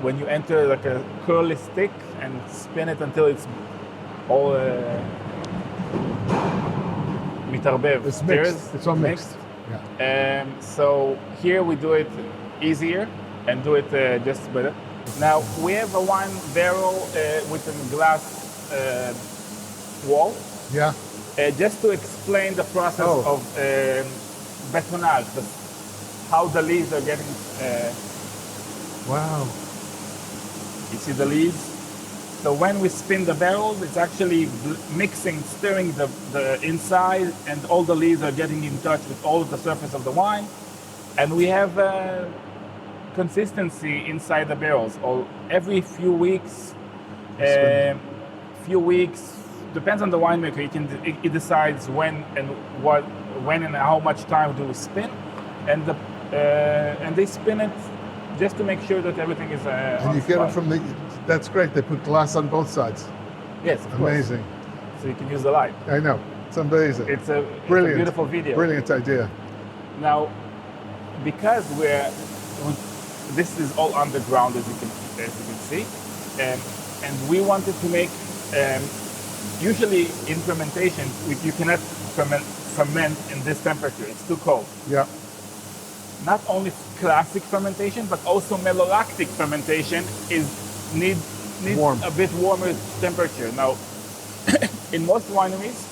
When you enter like a curly stick and spin it until it's all mitarbev. It's mixed. It's all mixed. Yeah. So here we do it easier and do it just better. Now we have a wine barrel with a glass wall. Yeah. Just to explain the process of bétonnage, how the leaves are getting. Wow. You see the leaves? So when we spin the barrels, it's actually stirring the inside, and all the leaves are getting in touch with all of the surface of the wine. And we have consistency inside the barrels. Every few weeks, depends on the winemaker. He decides when and how much time do we spin, and they spin it just to make sure that everything is. And you get it from that's great. They put glass on both sides. Yes, of amazing. Course. So you can use the light. I know. It's amazing. It's a beautiful video. Brilliant idea. Now, because this is all underground, as you can see, and we wanted to make. Usually in fermentation, you cannot ferment in this temperature. It's too cold. Yeah. Not only classic fermentation, but also malolactic fermentation needs a bit warmer temperature. Now, in most wineries,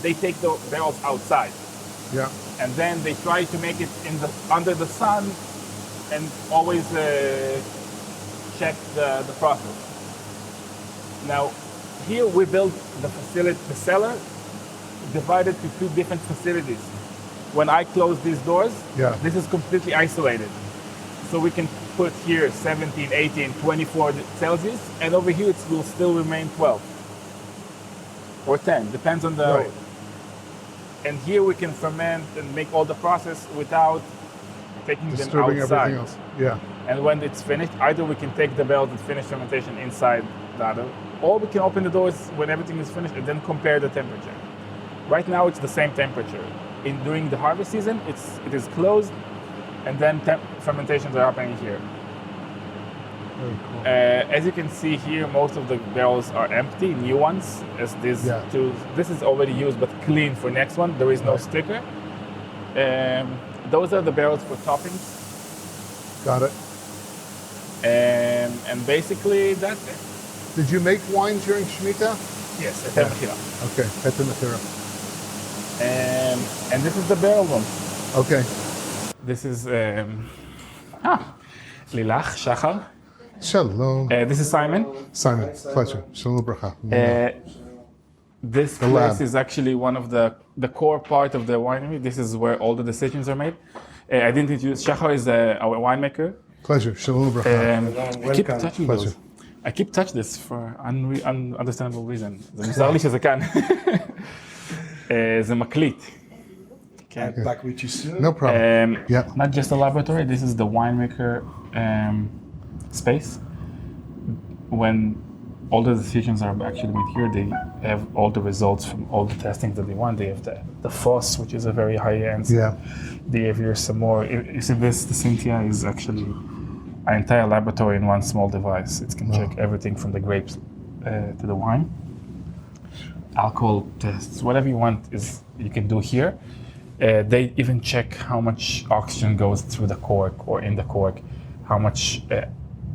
they take the barrels outside. Yeah. And then they try to make it under the sun, and always check the process. Now, here we built the cellar, divided to two different facilities. When I close these doors, this is completely isolated. So we can put here 17, 18, 24 Celsius, and over here it will still remain 12 or 10, depends on the. Right. And here we can ferment and make all the process without taking disturbing them outside. Everything else. Yeah. And when it's finished, either we can take the barrels and finish fermentation inside the other, or we can open the doors when everything is finished and then compare the temperature. Right now it's the same temperature. During the harvest season, it is closed, and then fermentations are happening here. Very cool. As you can see here, most of the barrels are empty, new ones. This is already used but clean for next one. There is no sticker. Those are the barrels for toppings. Got it. And basically that's it. Did you make wine during Shemitah? Yes, at Mechira. Okay, at the Mechira. And this is the barrel room. Okay. This is Lilach, Shahar. Shalom. This is Simon. Simon, pleasure. Shalom bracha. This place is actually one of the core part of the winery. This is where all the decisions are made. I didn't introduce Shahar is our winemaker. Pleasure. Shalom Bracha. I keep touching Pleasure. those. I keep touching this for ununderstandable reason. זה מוזר לי שזה כאן. זה מקליט. I'll back with you soon. No problem. Yeah. Not just a laboratory, this is the winemaker space. When all the decisions are actually made here, they have all the results from all the testings that they want. They have the FOSS, which is a very high end. Yeah. They have here some more. You see this, the Cynthia is actually an entire laboratory in one small device. It can check everything from the grapes to the wine. Alcohol tests, whatever you want is you can do here. They even check how much oxygen goes through the cork or in the cork, how much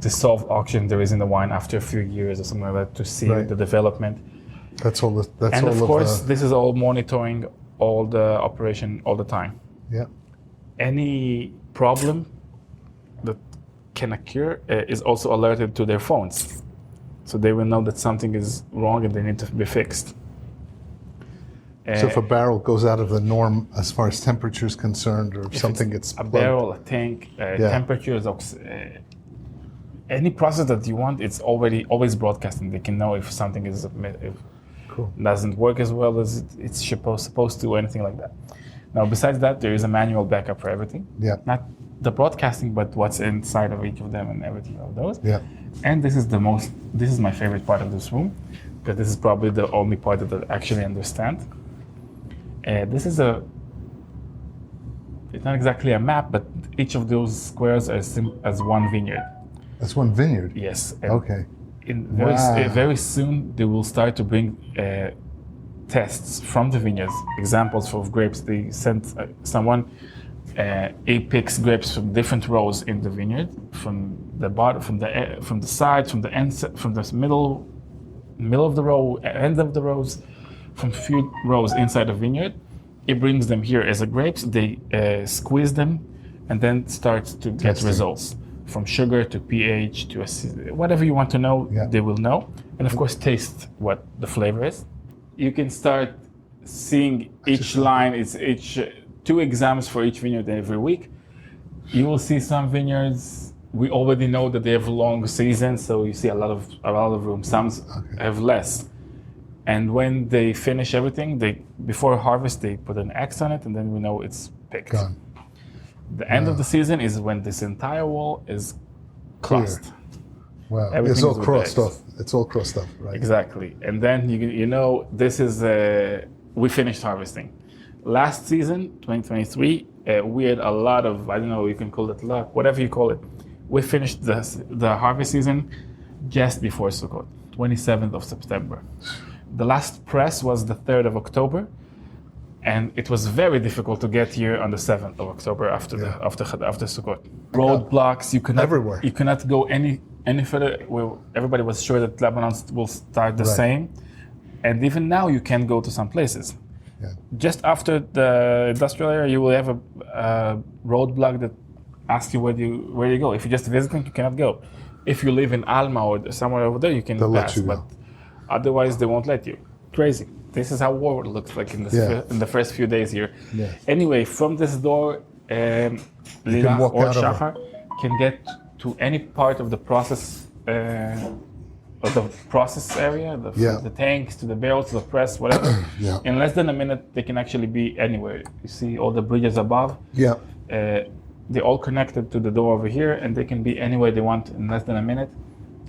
dissolved oxygen there is in the wine after a few years or something like that to see the development. That's all. That's And all. of course, this is all monitoring all the operation all the time. Yeah. Any problem that can occur is also alerted to their phones. So they will know that something is wrong and they need to be fixed. So if a barrel goes out of the norm as far as temperature is concerned, or if something gets a plugged, barrel, a tank, temperatures, any process that you want, it's always broadcasting. They can know if something is doesn't work as well as it's supposed to, or anything like that. Now, besides that, there is a manual backup for everything. Yeah. Not the broadcasting, but what's inside of each of them and everything of those. Yeah. And this is my favorite part of this room, because this is probably the only part that I actually understand. This is it's not exactly a map, but each of those squares as one vineyard. That's one vineyard. Yes. And Okay. very soon, they will start to bring tests from the vineyards, examples of grapes. They sent someone, he picks grapes from different rows in the vineyard, from the bottom, from the sides, from the end, from the middle of the row, end of the rows, from a few rows inside the vineyard. He brings them here as a grapes. They squeeze them, and then start to get results from sugar to pH to whatever you want to know. They will know, and of course taste what the flavor is. You can start seeing each line. It's each 2 exams for each vineyard every week. You will see some vineyards. We already know that they have long seasons, so you see a lot of room. Some have less. And when they finish everything, before harvest, they put an X on it, and then we know it's picked. Gone. The end of the season is when this entire wall is crossed. Wow. Everything It's all is with crossed X. off. It's all crossed off, right? Exactly. And then you know this is we finished harvesting. Last season, 2023, we had a lot of, I don't know, you can call it luck, whatever you call it. We finished the harvest season just before Sukkot, 27th of September. The last press was the 3rd of October, and it was very difficult to get here on the 7th of October after Sukkot. Roadblocks, Everywhere. You cannot go any further. Well, everybody was sure that Lebanon will start the same, and even now you can't go to some places. Yeah. Just after the industrial area, you will have a roadblock that asks you where you go. If you're just visiting, you cannot go. If you live in Alma or somewhere over there, you can They'll let pass, you go. but otherwise they won't let you. Crazy. This is how war looks like in the first few days here. Yeah. Anyway, from this door, Lila walk or out of Shahar can get to any part of the process area, the tanks, to the barrels, to the press, whatever. Yeah. In less than a minute, they can actually be anywhere. You see all the bridges above. Yeah. They're all connected to the door over here, and they can be anywhere they want in less than a minute.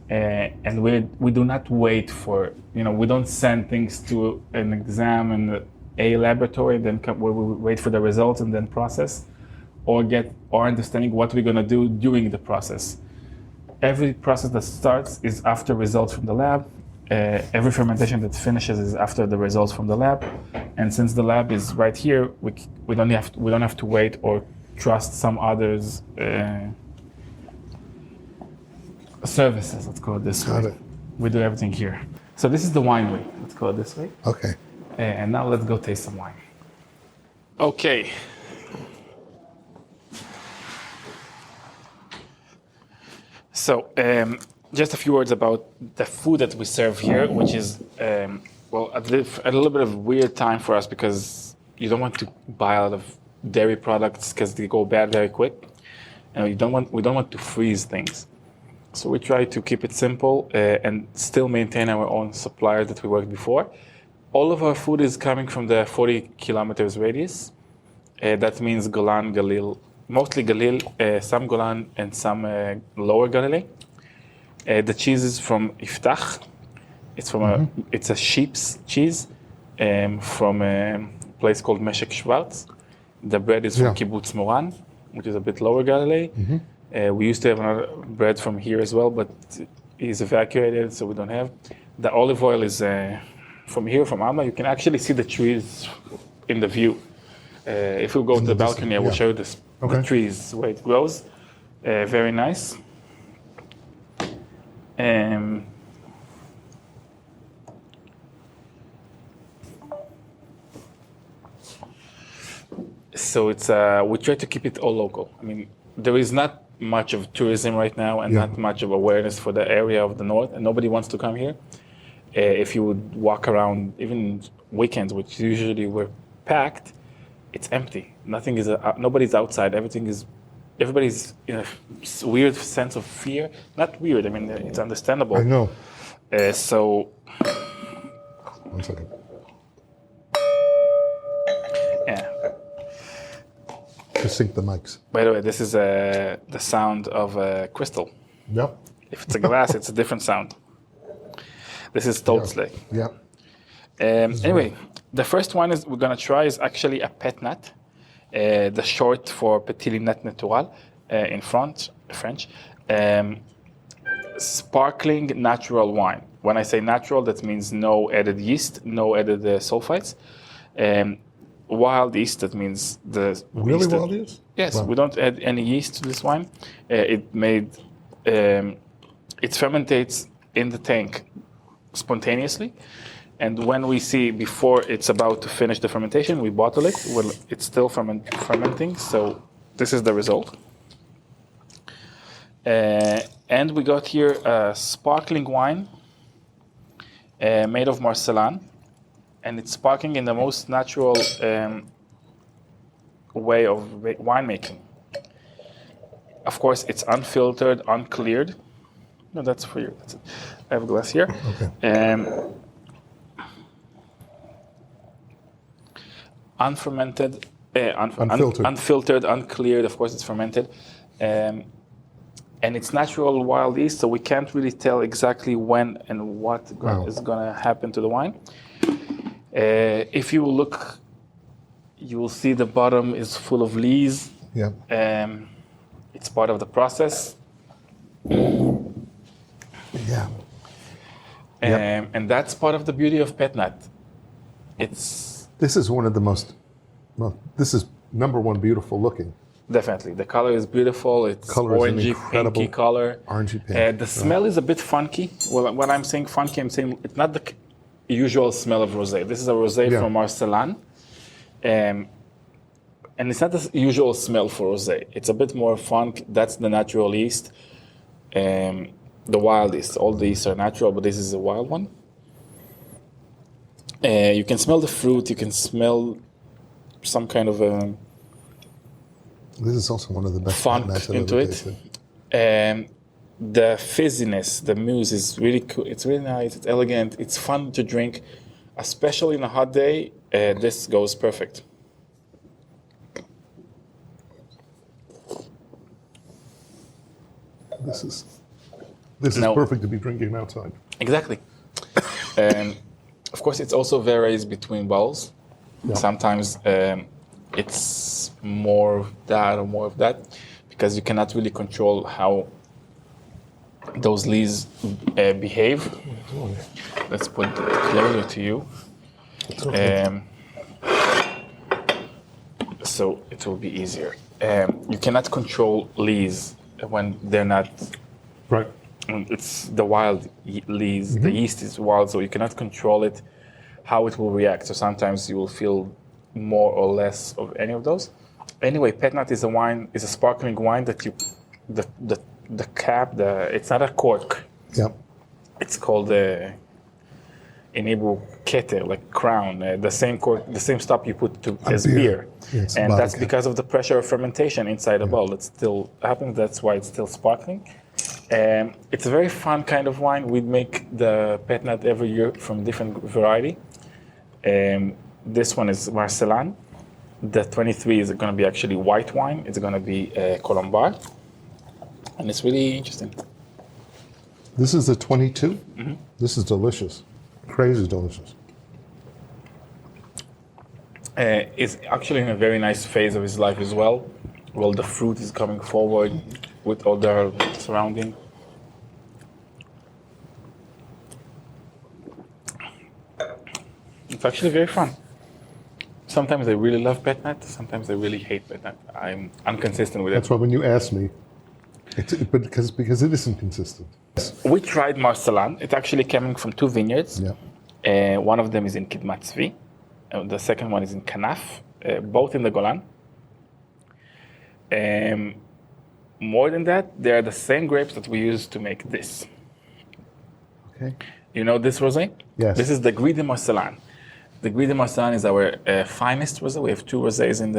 And we do not wait for, we don't send things to an exam in a laboratory, then where we wait for the results and then process, or get our understanding what we're going to do during the process. Every process that starts is after results from the lab. Every fermentation that finishes is after the results from the lab. And since the lab is right here, we don't have to wait or trust some others. Services, let's call it this way. Got it. We do everything here. So this is the winery, let's call it this way. Okay. And now let's go taste some wine. Okay. So just a few words about the food that we serve here, which is, a little bit of a weird time for us because you don't want to buy a lot of dairy products because they go bad very quick. and we don't want to freeze things. So we try to keep it simple and still maintain our own supplier that we worked before. All of our food is coming from the 40 kilometers radius. That means Golan, Galil, mostly Galil, some Golan, and some lower Galilee. The cheese is from Iftach. It's a sheep's cheese from a place called Meshek Schwartz. The bread is from Kibbutz Moran, which is a bit lower Galilee. We used to have another bread from here as well, but it's evacuated, so we don't have. The olive oil is from here, from Alma. You can actually see the trees in the view. If we go to the balcony, I will show you the trees, where it grows. Very nice. So it's we try to keep it all local. I mean, there is not much of tourism right now and not much of awareness for the area of the north, and nobody wants to come here. If you would walk around, even weekends, which usually we're packed, it's empty. Nothing is. Nobody's outside. Everybody's in a weird sense of fear. Not weird. I mean, it's understandable. I know. So. 1 second. Yeah. To sync the mics. By the way, this is the sound of a crystal. Yep. If it's a glass, it's a different sound. This is Toltzley. Yeah. Anyway, the first one we're gonna try is actually a Petnat, the short for Petit Nat Natural in French. Sparkling natural wine. When I say natural, that means no added yeast, no added sulfites. Wild yeast, that means the Really yeast wild yeast? Yes, Wow. we don't add any yeast to this wine. It fermentates in the tank spontaneously, and when we see before it's about to finish the fermentation, we bottle it. Well, it's still fermenting, so this is the result. And we got here a sparkling wine made of Marcellan, and it's sparkling in the most natural way of winemaking. Of course, it's unfiltered, uncleared. No, that's for you. That's it. I have a glass here. Okay. Unfermented, Unfiltered. unfiltered, uncleared. Of course, it's fermented. And it's natural wild yeast, so we can't really tell exactly when and what is going to happen to the wine. If you look, you will see the bottom is full of lees. Yeah. It's part of the process. Yeah. And that's part of the beauty of Petnat. This is one of the most, this is number one beautiful looking. Definitely. The color is beautiful. It's Color is an orangey, incredible pinky color. orangey pink. The smell is a bit funky. Well, when I'm saying funky, I'm saying it's not the usual smell of rosé. This is a rosé from Marcellan. And it's not the usual smell for rosé. It's a bit more funk. That's the natural yeast. The wild yeast. All the yeasts are natural, but this is a wild one. You can smell the fruit. You can smell some kind of This is also one of the best funk Petnats I've into ever it. tasted. The fizziness, the mousse is really cool. It's really nice. It's elegant. It's fun to drink, especially on a hot day. This goes perfect. This is perfect to be drinking outside. Exactly. Of course, it also varies between bottles. Yeah. Sometimes it's more of that or more of that, because you cannot really control how those lees behave. Let's put it closer to you. So it will be easier. You cannot control lees when they're not. Right. It's the wild lees. The yeast is wild, so you cannot control it, how it will react. So sometimes you will feel more or less of any of those. Anyway, Petnat is a sparkling wine that the cap, it's not a cork. Yep. It's called in Hebrew, keter, like crown, the same stop you put to as beer. Yes, and that's vodka. because of the pressure of fermentation inside a bottle. It still happens. That's why it's still sparkling. It's a very fun kind of wine. We make the Petnat every year from different variety. This one is Marcellan. The 23 is going to be actually white wine. It's going to be Colombar. And it's really interesting. This is the 22? Mm-hmm. This is delicious. Crazy delicious. Is actually in a very nice phase of his life as well. Well, the fruit is coming forward with all the surrounding. It's actually very fun. Sometimes I really love Petnat, sometimes I really hate Petnat. I'm inconsistent with it. That's why when you asked me, because it isn't consistent. We tried Marcellan. It's actually coming from two vineyards. Yeah. One of them is in Kidmat Tzvi. The second one is in Kanaf, both in the Golan. More than that, they are the same grapes that we use to make this. Okay. You know this rosé? Yes. This is the Gris de Marcellan. The Gris de Marcellan is our finest rosé. We have two rosés in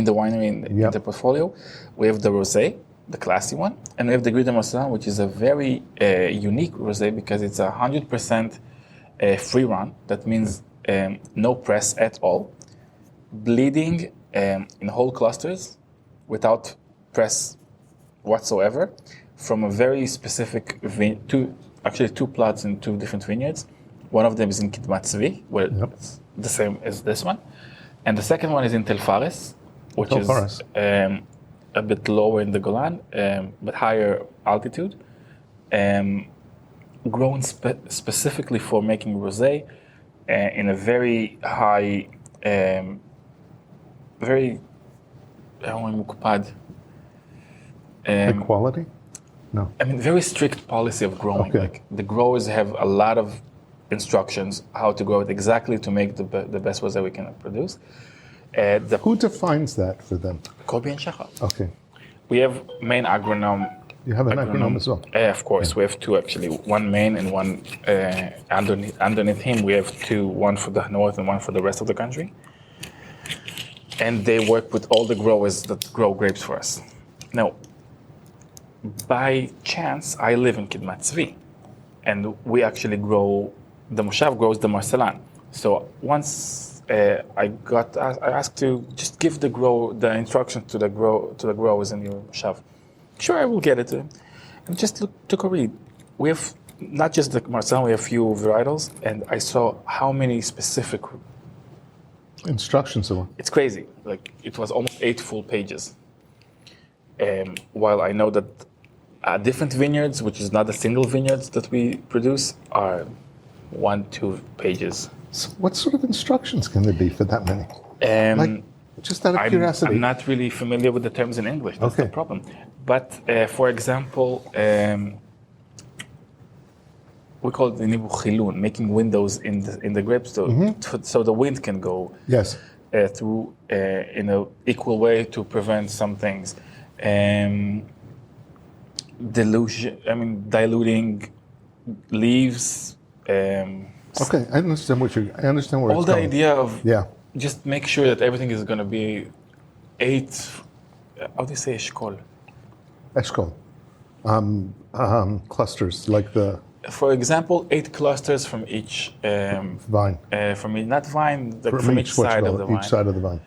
the winery in the portfolio. We have the rosé, the classy one, and we have the Gris de Marcellan, which is a very unique rosé because it's 100% free run. That means no press at all, bleeding in whole clusters without press whatsoever, from a very specific two plots in two different vineyards. One of them is in Kidmat Tzvi, where it's the same as this one, and the second one is in Tel Fares, which is a bit lower in the Golan, but higher altitude, grown specifically for making rosé in a very high, very mukpad. High quality? No. I mean, very strict policy of growing. Okay. Like the growers have a lot of instructions how to grow it exactly to make the best rosé we can produce. Who defines that for them? Kobi and Shahar. Okay. We have main agronome. You have an agronome as well? Of course, we have two actually. One main and one underneath him. We have two, one for the north and one for the rest of the country. And they work with all the growers that grow grapes for us. Now, by chance, I live in Kidmat Tzvi, and we actually grow, the Moshav grows the Marcellan. So once I asked to just give the instructions to the growers in your Moshav. Sure, I will get it. And just took a read. We have not just the Marcellan, we have few varietals, and I saw how many specific instructions. It's crazy. Like it was almost 8 full pages. While I know that different vineyards, which is not a single vineyards that we produce, are 1-2 pages. So what sort of instructions can there be for that many? Just out of curiosity. I'm not really familiar with the terms in English. That's the problem. But for example, we call it in Hebrew chilun, making windows in the grapes so the wind can go through in an equal way to prevent some things. Diluting leaves. Okay, I understand where it's coming. All the idea of just make sure that everything is going to be 8. How do you say eshkol? Eshkol. Clusters like the. For example, 8 clusters from each vine. Not vine, from each side of the vine. Each side of the vine.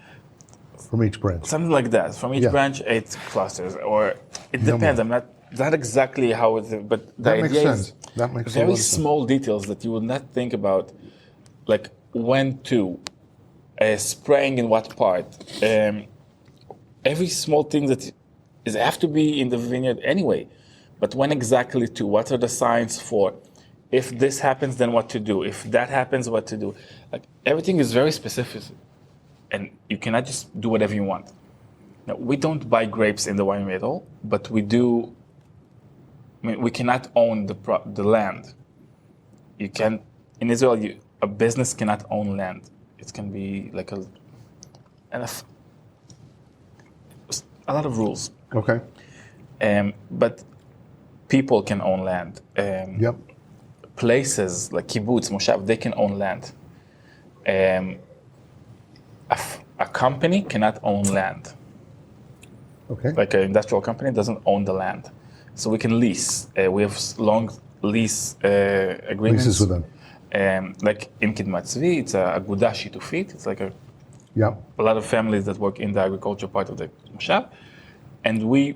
From each branch. Something like that. From each branch, 8 clusters, or it depends. I'm not exactly how it is, but the idea is that makes very small details that you would not think about, like when to, spraying in what part. Every small thing that have to be in the vineyard anyway, but when exactly to, what are the signs for? If this happens, then what to do? If that happens, what to do? Like everything is very specific, and you cannot just do whatever you want. Now, we don't buy grapes in the winery at all, but we do. I mean, we cannot own the land. You can in Israel. A business cannot own land. It can be like a lot of rules. Okay. But people can own land. places like kibbutz, moshav, they can own land. A company cannot own land. Okay. Like an industrial company doesn't own the land. So we can lease. We have long lease agreements. Leases with them. Like in Kidmat Tzvi, it's a aguda shitufit. It's like a lot of families that work in the agriculture part of the moshav. And we're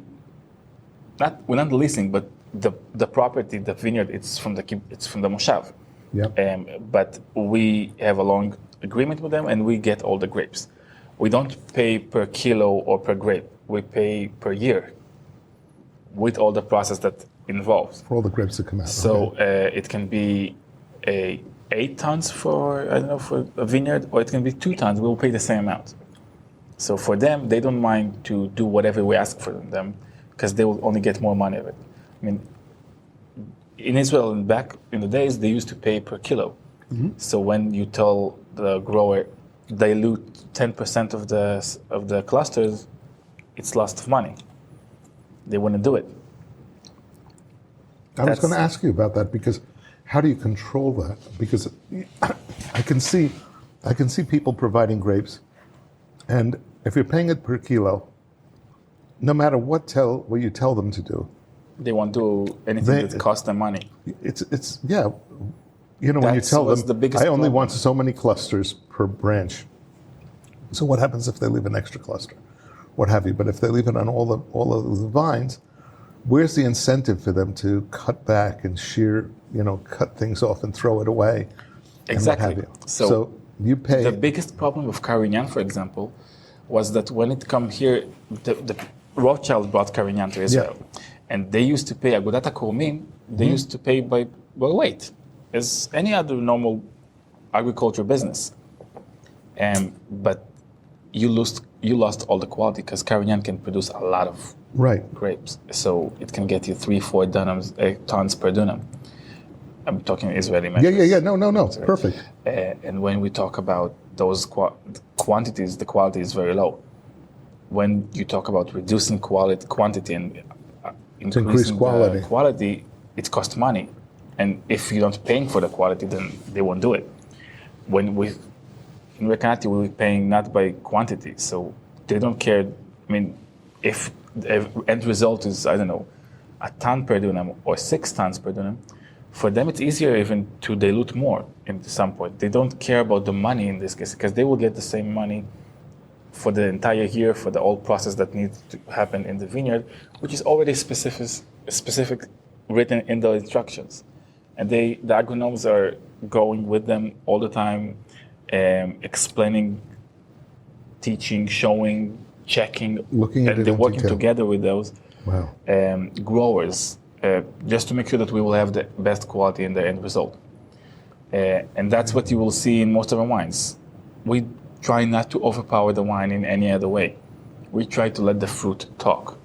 not leasing, but the property, the vineyard, it's from the moshav. But we have a long agreement with them, and we get all the grapes. We don't pay per kilo or per grape. We pay per year, with all the process that involves. For all the grapes that come out. So it can be 8 tons for a vineyard, or it can be 2 tons. We'll pay the same amount. So for them, they don't mind to do whatever we ask for them, because they will only get more money of it. I mean, in Israel, and back in the days, they used to pay per kilo. So when you tell the grower dilute 10% of the clusters, it's lost of money. They wouldn't do it. I was going to ask you about that, because how do you control that? Because I can see people providing grapes, and if you're paying it per kilo, no matter what you tell them to do, they won't do anything that costs them money. It's when you tell them, I only want so many clusters per branch. So what happens if they leave an extra cluster, what have you? But if they leave it on all of the vines, where's the incentive for them to cut back and shear, cut things off and throw it away? Exactly. And what have you? So you pay. The biggest problem of Carignan, for example, was that when it come here, the Rothschild brought Carignan to Israel, and they used to pay Agudat HaKormim. They used to pay by weight, as any other normal agriculture business. But you lost all the quality, because Carignan can produce a lot of grapes. So it can get you 3-4 tons per dunam. I'm talking Israeli measures. No. Perfect. And when we talk about those quantities, the quality is very low. When you talk about reducing quantity and increasing quality, it costs money. And if you're not paying for the quality, then they won't do it. In Recanati, we're paying not by quantity, so they don't care. I mean, if the end result is, I don't know, 1 ton per dunam or 6 tons per dunam, for them it's easier even to dilute more at some point. They don't care about the money in this case, because they will get the same money for the entire year for the whole process that needs to happen in the vineyard, which is already specific written in the instructions. And the agronomes are going with them all the time, explaining, teaching, showing, checking, looking at and they're working together with those growers just to make sure that we will have the best quality in the end result. And that's what you will see in most of our wines. We try not to overpower the wine in any other way. We try to let the fruit talk.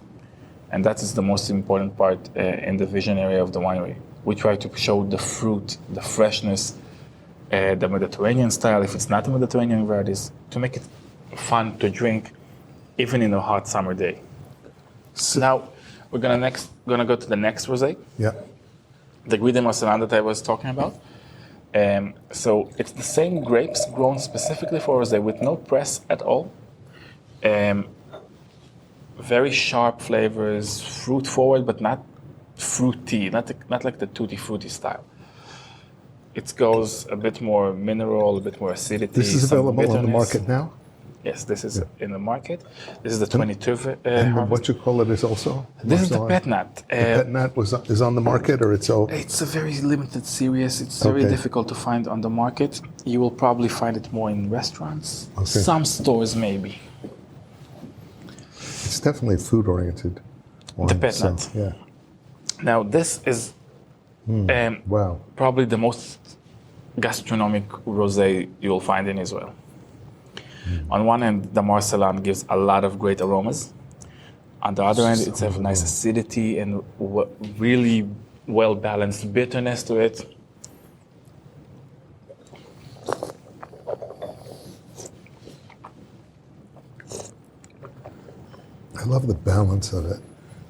And that is the most important part in the vision area of the winery. We try to show the fruit, the freshness, the Mediterranean style, if it's not a Mediterranean varieties, to make it fun to drink, even in a hot summer day. So now we're gonna go to the next rosé. Yeah. The Gris de Marcelin that I was talking about. So it's the same grapes grown specifically for rosé with no press at all. Very sharp flavors, fruit forward, but not fruity, not like the tutti frutti style. It goes a bit more mineral, a bit more acidity. This is available on the market now? Yes, this is in the market. This is the 22. And what you call it is also? This is the Petnat. The Petnat is on the market, or it's all? It's a very limited series. It's very difficult to find on the market. You will probably find it more in restaurants, some stores maybe. It's definitely food-oriented wine. The Petnat. So, yeah. Now this is probably the most gastronomic rosé you will find in Israel. On one end, the Marcelin gives a lot of great aromas. On the other end, it's a nice acidity and really well-balanced bitterness to it. I love the balance of it.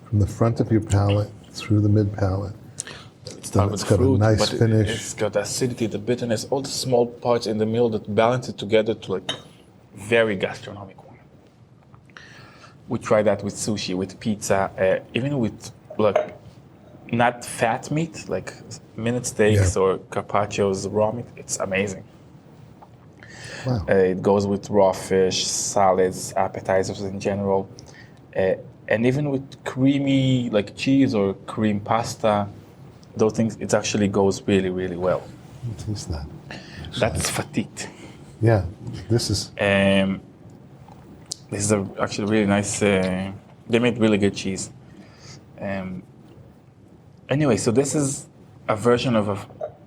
From the front of your palate through the mid-palate. start with got fruit, a nice but finish. It's got the acidity, the bitterness, all the small parts in the middle that balance it together to like very gastronomic wine. We try that with sushi, with pizza, even with like not fat meat, like minute steaks or carpaccios, raw meat. It's amazing. Wow. It goes with raw fish, salads, appetizers in general, and even with creamy like cheese or cream pasta, those things, it actually goes really, really well. What is that? That's fatite. Yeah, this is... This is actually really nice. They made really good cheese. Anyway, so this is a version of a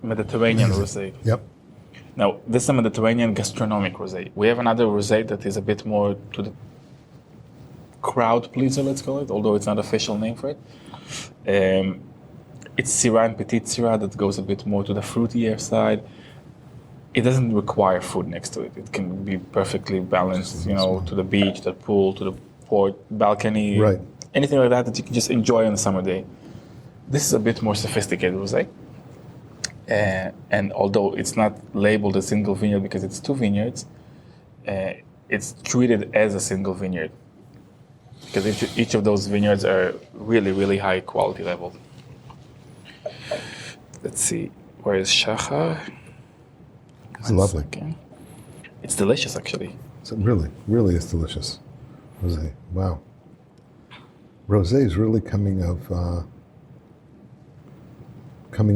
Mediterranean rosé. Yep. Now, this is a Mediterranean gastronomic rosé. We have another rosé that is a bit more to the crowd pleaser, let's call it, although it's not an official name for it. It's Syrah and Petit Syrah that goes a bit more to the fruitier side. It doesn't require food next to it. It can be perfectly balanced, to the beach, the pool, to the port, balcony, right. Anything like that you can just enjoy on a summer day. This is a bit more sophisticated rosé. And although it's not labeled a single vineyard because it's two vineyards, it's treated as a single vineyard. Because each of those vineyards are really, really high quality level. Let's see, where is Shahar? It's lovely. It's delicious, actually. So really is delicious. Rosé, wow. Rosé is really coming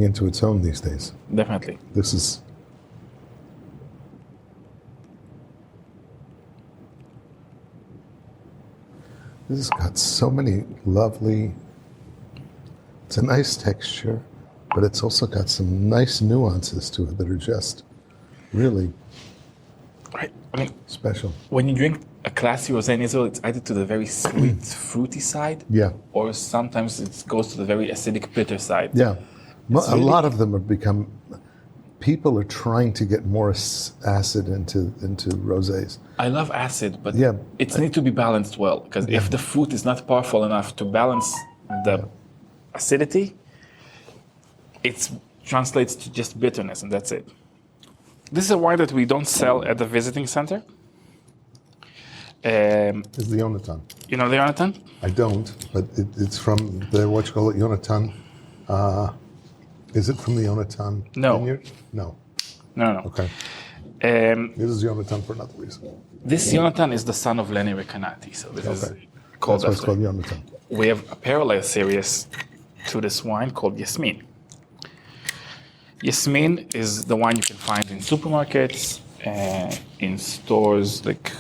into its own these days. Definitely. This has got so many lovely, it's a nice texture, but it's also got some nice nuances to it that are just really right. I mean, special. When you drink a classy rosé in Israel, it's either to the very sweet, fruity side, or sometimes it goes to the very acidic, bitter side. Yeah. A lot of them have become, people are trying to get more acid into rosés. I love acid, but it needs to be balanced well, because if the fruit is not powerful enough to balance the acidity, it translates to just bitterness, and that's it. This is a wine that we don't sell at the visiting center. It's the Yonatan. You know the Yonatan? I don't, but it's from the, what you call it, Yonatan. Is it from the Yonatan vineyard? No. Okay. This is Yonatan for another reason. This Yonatan is the son of Lenny Recanati, so this is called That's why it's called Yonatan. We have a parallel series to this wine called Yasmin. Yasmin is the wine you can find in supermarkets, in stores like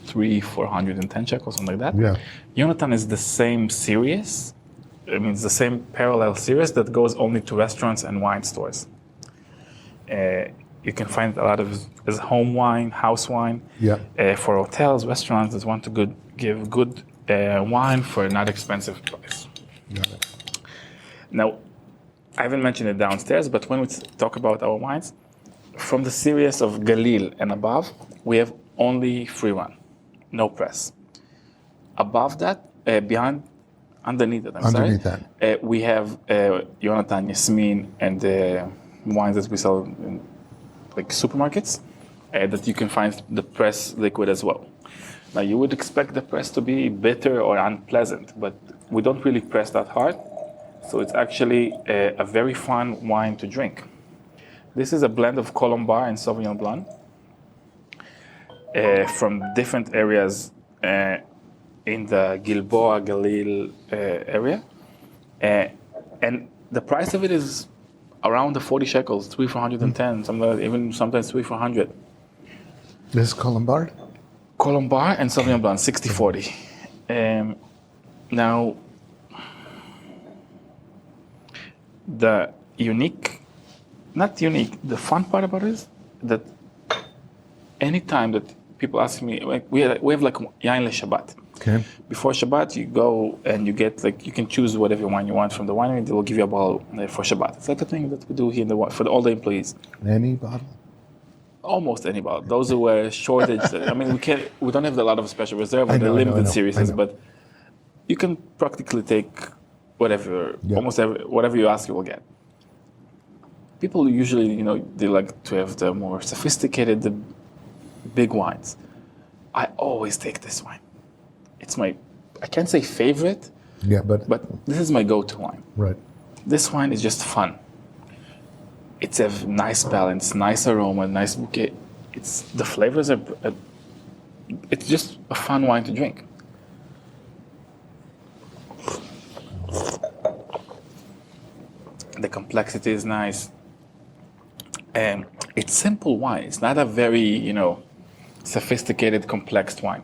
410 shekels, something like that. Yeah. Yonatan is the same series. I mean, it's the same parallel series that goes only to restaurants and wine stores. You can find a lot of as home wine, house wine. Yeah. For hotels, restaurants that want to give good wine for a not expensive price. Got it. Now, I haven't mentioned it downstairs, but when we talk about our wines, from the series of Galil and above, we have only free run, no press. Above that, underneath that, we have Yonatan, Yasmin, and wines that we sell in like supermarkets that you can find the press liquid as well. Now, you would expect the press to be bitter or unpleasant, but we don't really press that hard. So it's actually a very fun wine to drink. This is a blend of Colombard and Sauvignon Blanc from different areas in the Gilboa, Galil area. And the price of it is around the 40 shekels, 3,410, sometimes 3,400. This is Colombard? Colombard and Sauvignon Blanc, 60-40. Now, the the fun part about it is that anytime that people ask me, like we have like Yain LeShabbat. Okay. Before Shabbat, you go and you get you can choose whatever wine you want from the winery. They will give you a bottle for Shabbat. It's like the thing that we do here for all the employees. Any bottle? Almost any bottle. Those who were shortage. I mean, we don't have a lot of special reserve or the limited series, but you can practically take whatever, whatever you ask, you will get. people usually, they like to have the more sophisticated, the big wines. I always take this wine. It's my, I can't say favorite, but this is my go-to wine. Right. This wine is just fun. It's a nice balance, nice aroma, nice bouquet. The flavors are, it's just a fun wine to drink. The complexity is nice. And it's simple wine. It's not a very, sophisticated, complex wine.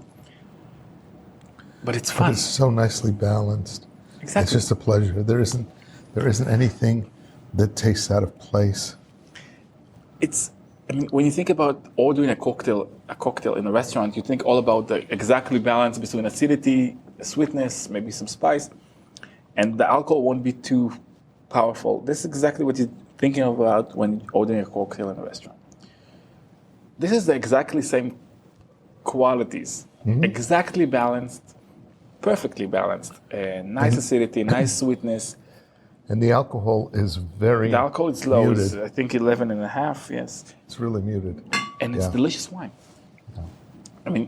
But it's fun. But it's so nicely balanced. Exactly. It's just a pleasure. There isn't anything that tastes out of place. When you think about ordering a cocktail in a restaurant, you think all about the exactly balance between acidity, sweetness, maybe some spice, and the alcohol won't be too powerful. This is exactly what you're thinking about when ordering a cocktail in a restaurant. This is the exactly same qualities, exactly balanced, perfectly balanced, nice acidity, nice sweetness. And the alcohol is very The alcohol is low. muted. It's, I think 11.5, yes. It's really muted. And it's delicious wine. Yeah.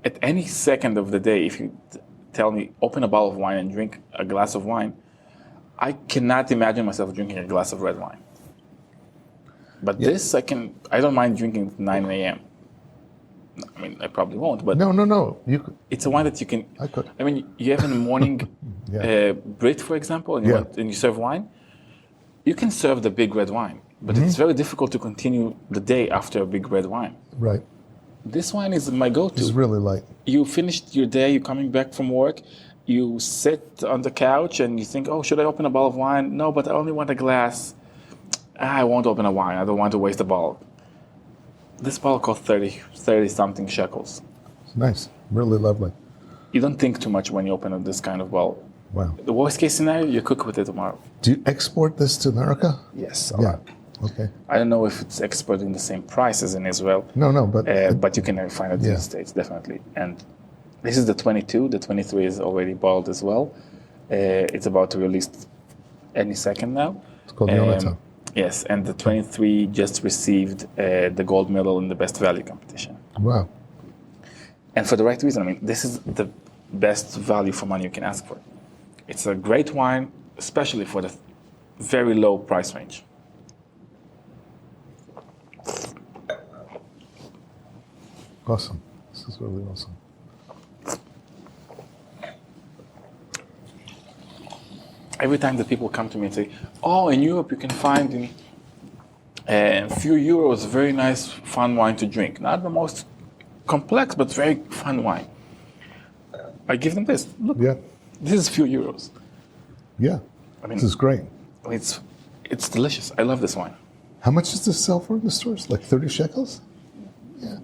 At any second of the day, if you tell me, open a bottle of wine and drink a glass of wine, I cannot imagine myself drinking a glass of red wine. But this, I don't mind drinking at 9 a.m. I probably won't, but No. it's a wine that you can. I could. You have in the morning Brit, for example, and you serve wine. You can serve the big red wine, but it's very difficult to continue the day after a big red wine. Right. This wine is my go-to. It's really light. You finished your day, you're coming back from work, you sit on the couch and you think, oh, should I open a bottle of wine? No, but I only want a glass. I won't open a wine. I don't want to waste a bottle. This bottle cost 30-something shekels. It's nice. Really lovely. You don't think too much when you open up this kind of bottle. Wow. The worst case scenario, you cook with it tomorrow. Do you export this to America? Yes. Yeah. Okay. I don't know if it's exported the same price as in Israel. No, but you can find it in the States, definitely. And this is the 22. The 23 is already bottled as well. It's about to release any second now. It's called Yonatan. Yes, and the 23 just received the gold medal in the best value competition. Wow. And for the right reason. This is the best value for money you can ask for. It's a great wine, especially for the very low price range. Awesome. This is really awesome. Every time that people come to me and say, oh, in Europe you can find in a few euros very nice, fun wine to drink. Not the most complex, but very fun wine. I give them this. Look, this is a few euros. Yeah, this is great. It's delicious. I love this wine. How much does this sell for in the stores? Like 30 shekels? Yeah.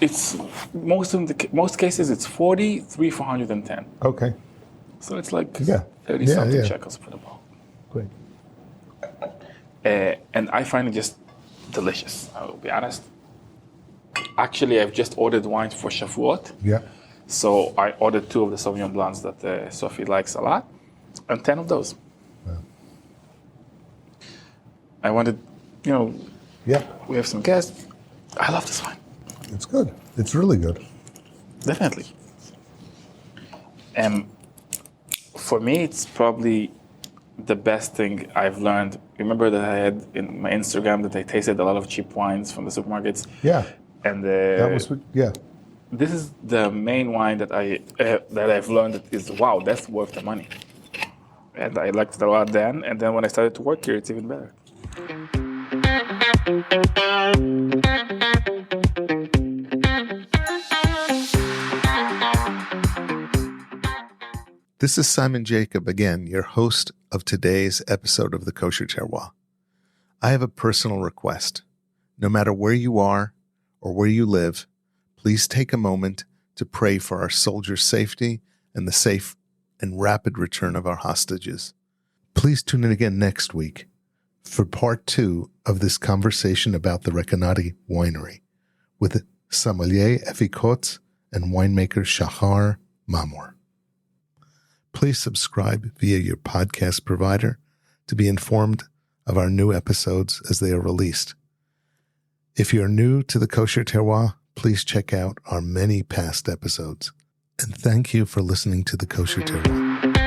It's most cases it's 40, 410. Okay. So it's like 30-something shekels for the bottle. Great. And I find it just delicious, I will be honest. Actually, I've just ordered wine for Shavuot. Yeah. So I ordered 2 of the Sauvignon Blancs that Sophie likes a lot, and 10 of those. Wow. I wanted, we have some guests. I love this wine. It's good. It's really good. Definitely. For me, it's probably the best thing I've learned. Remember that I had in my Instagram that I tasted a lot of cheap wines from the supermarkets. Yeah. And that was this is the main wine that I've learned that is wow, that's worth the money. And I liked it a lot then. And then when I started to work here, it's even better. This is Simon Jacob again, your host of today's episode of the Kosher Terroir. I have a personal request. No matter where you are or where you live, please take a moment to pray for our soldiers' safety and the safe and rapid return of our hostages. Please tune in again next week for part 2 of this conversation about the Recanati Winery with sommelier Efi Kotz and winemaker Shahar Mamor. Please subscribe via your podcast provider to be informed of our new episodes as they are released. If you're new to the Kosher Terroir, please check out our many past episodes. And thank you for listening to the Kosher Terroir.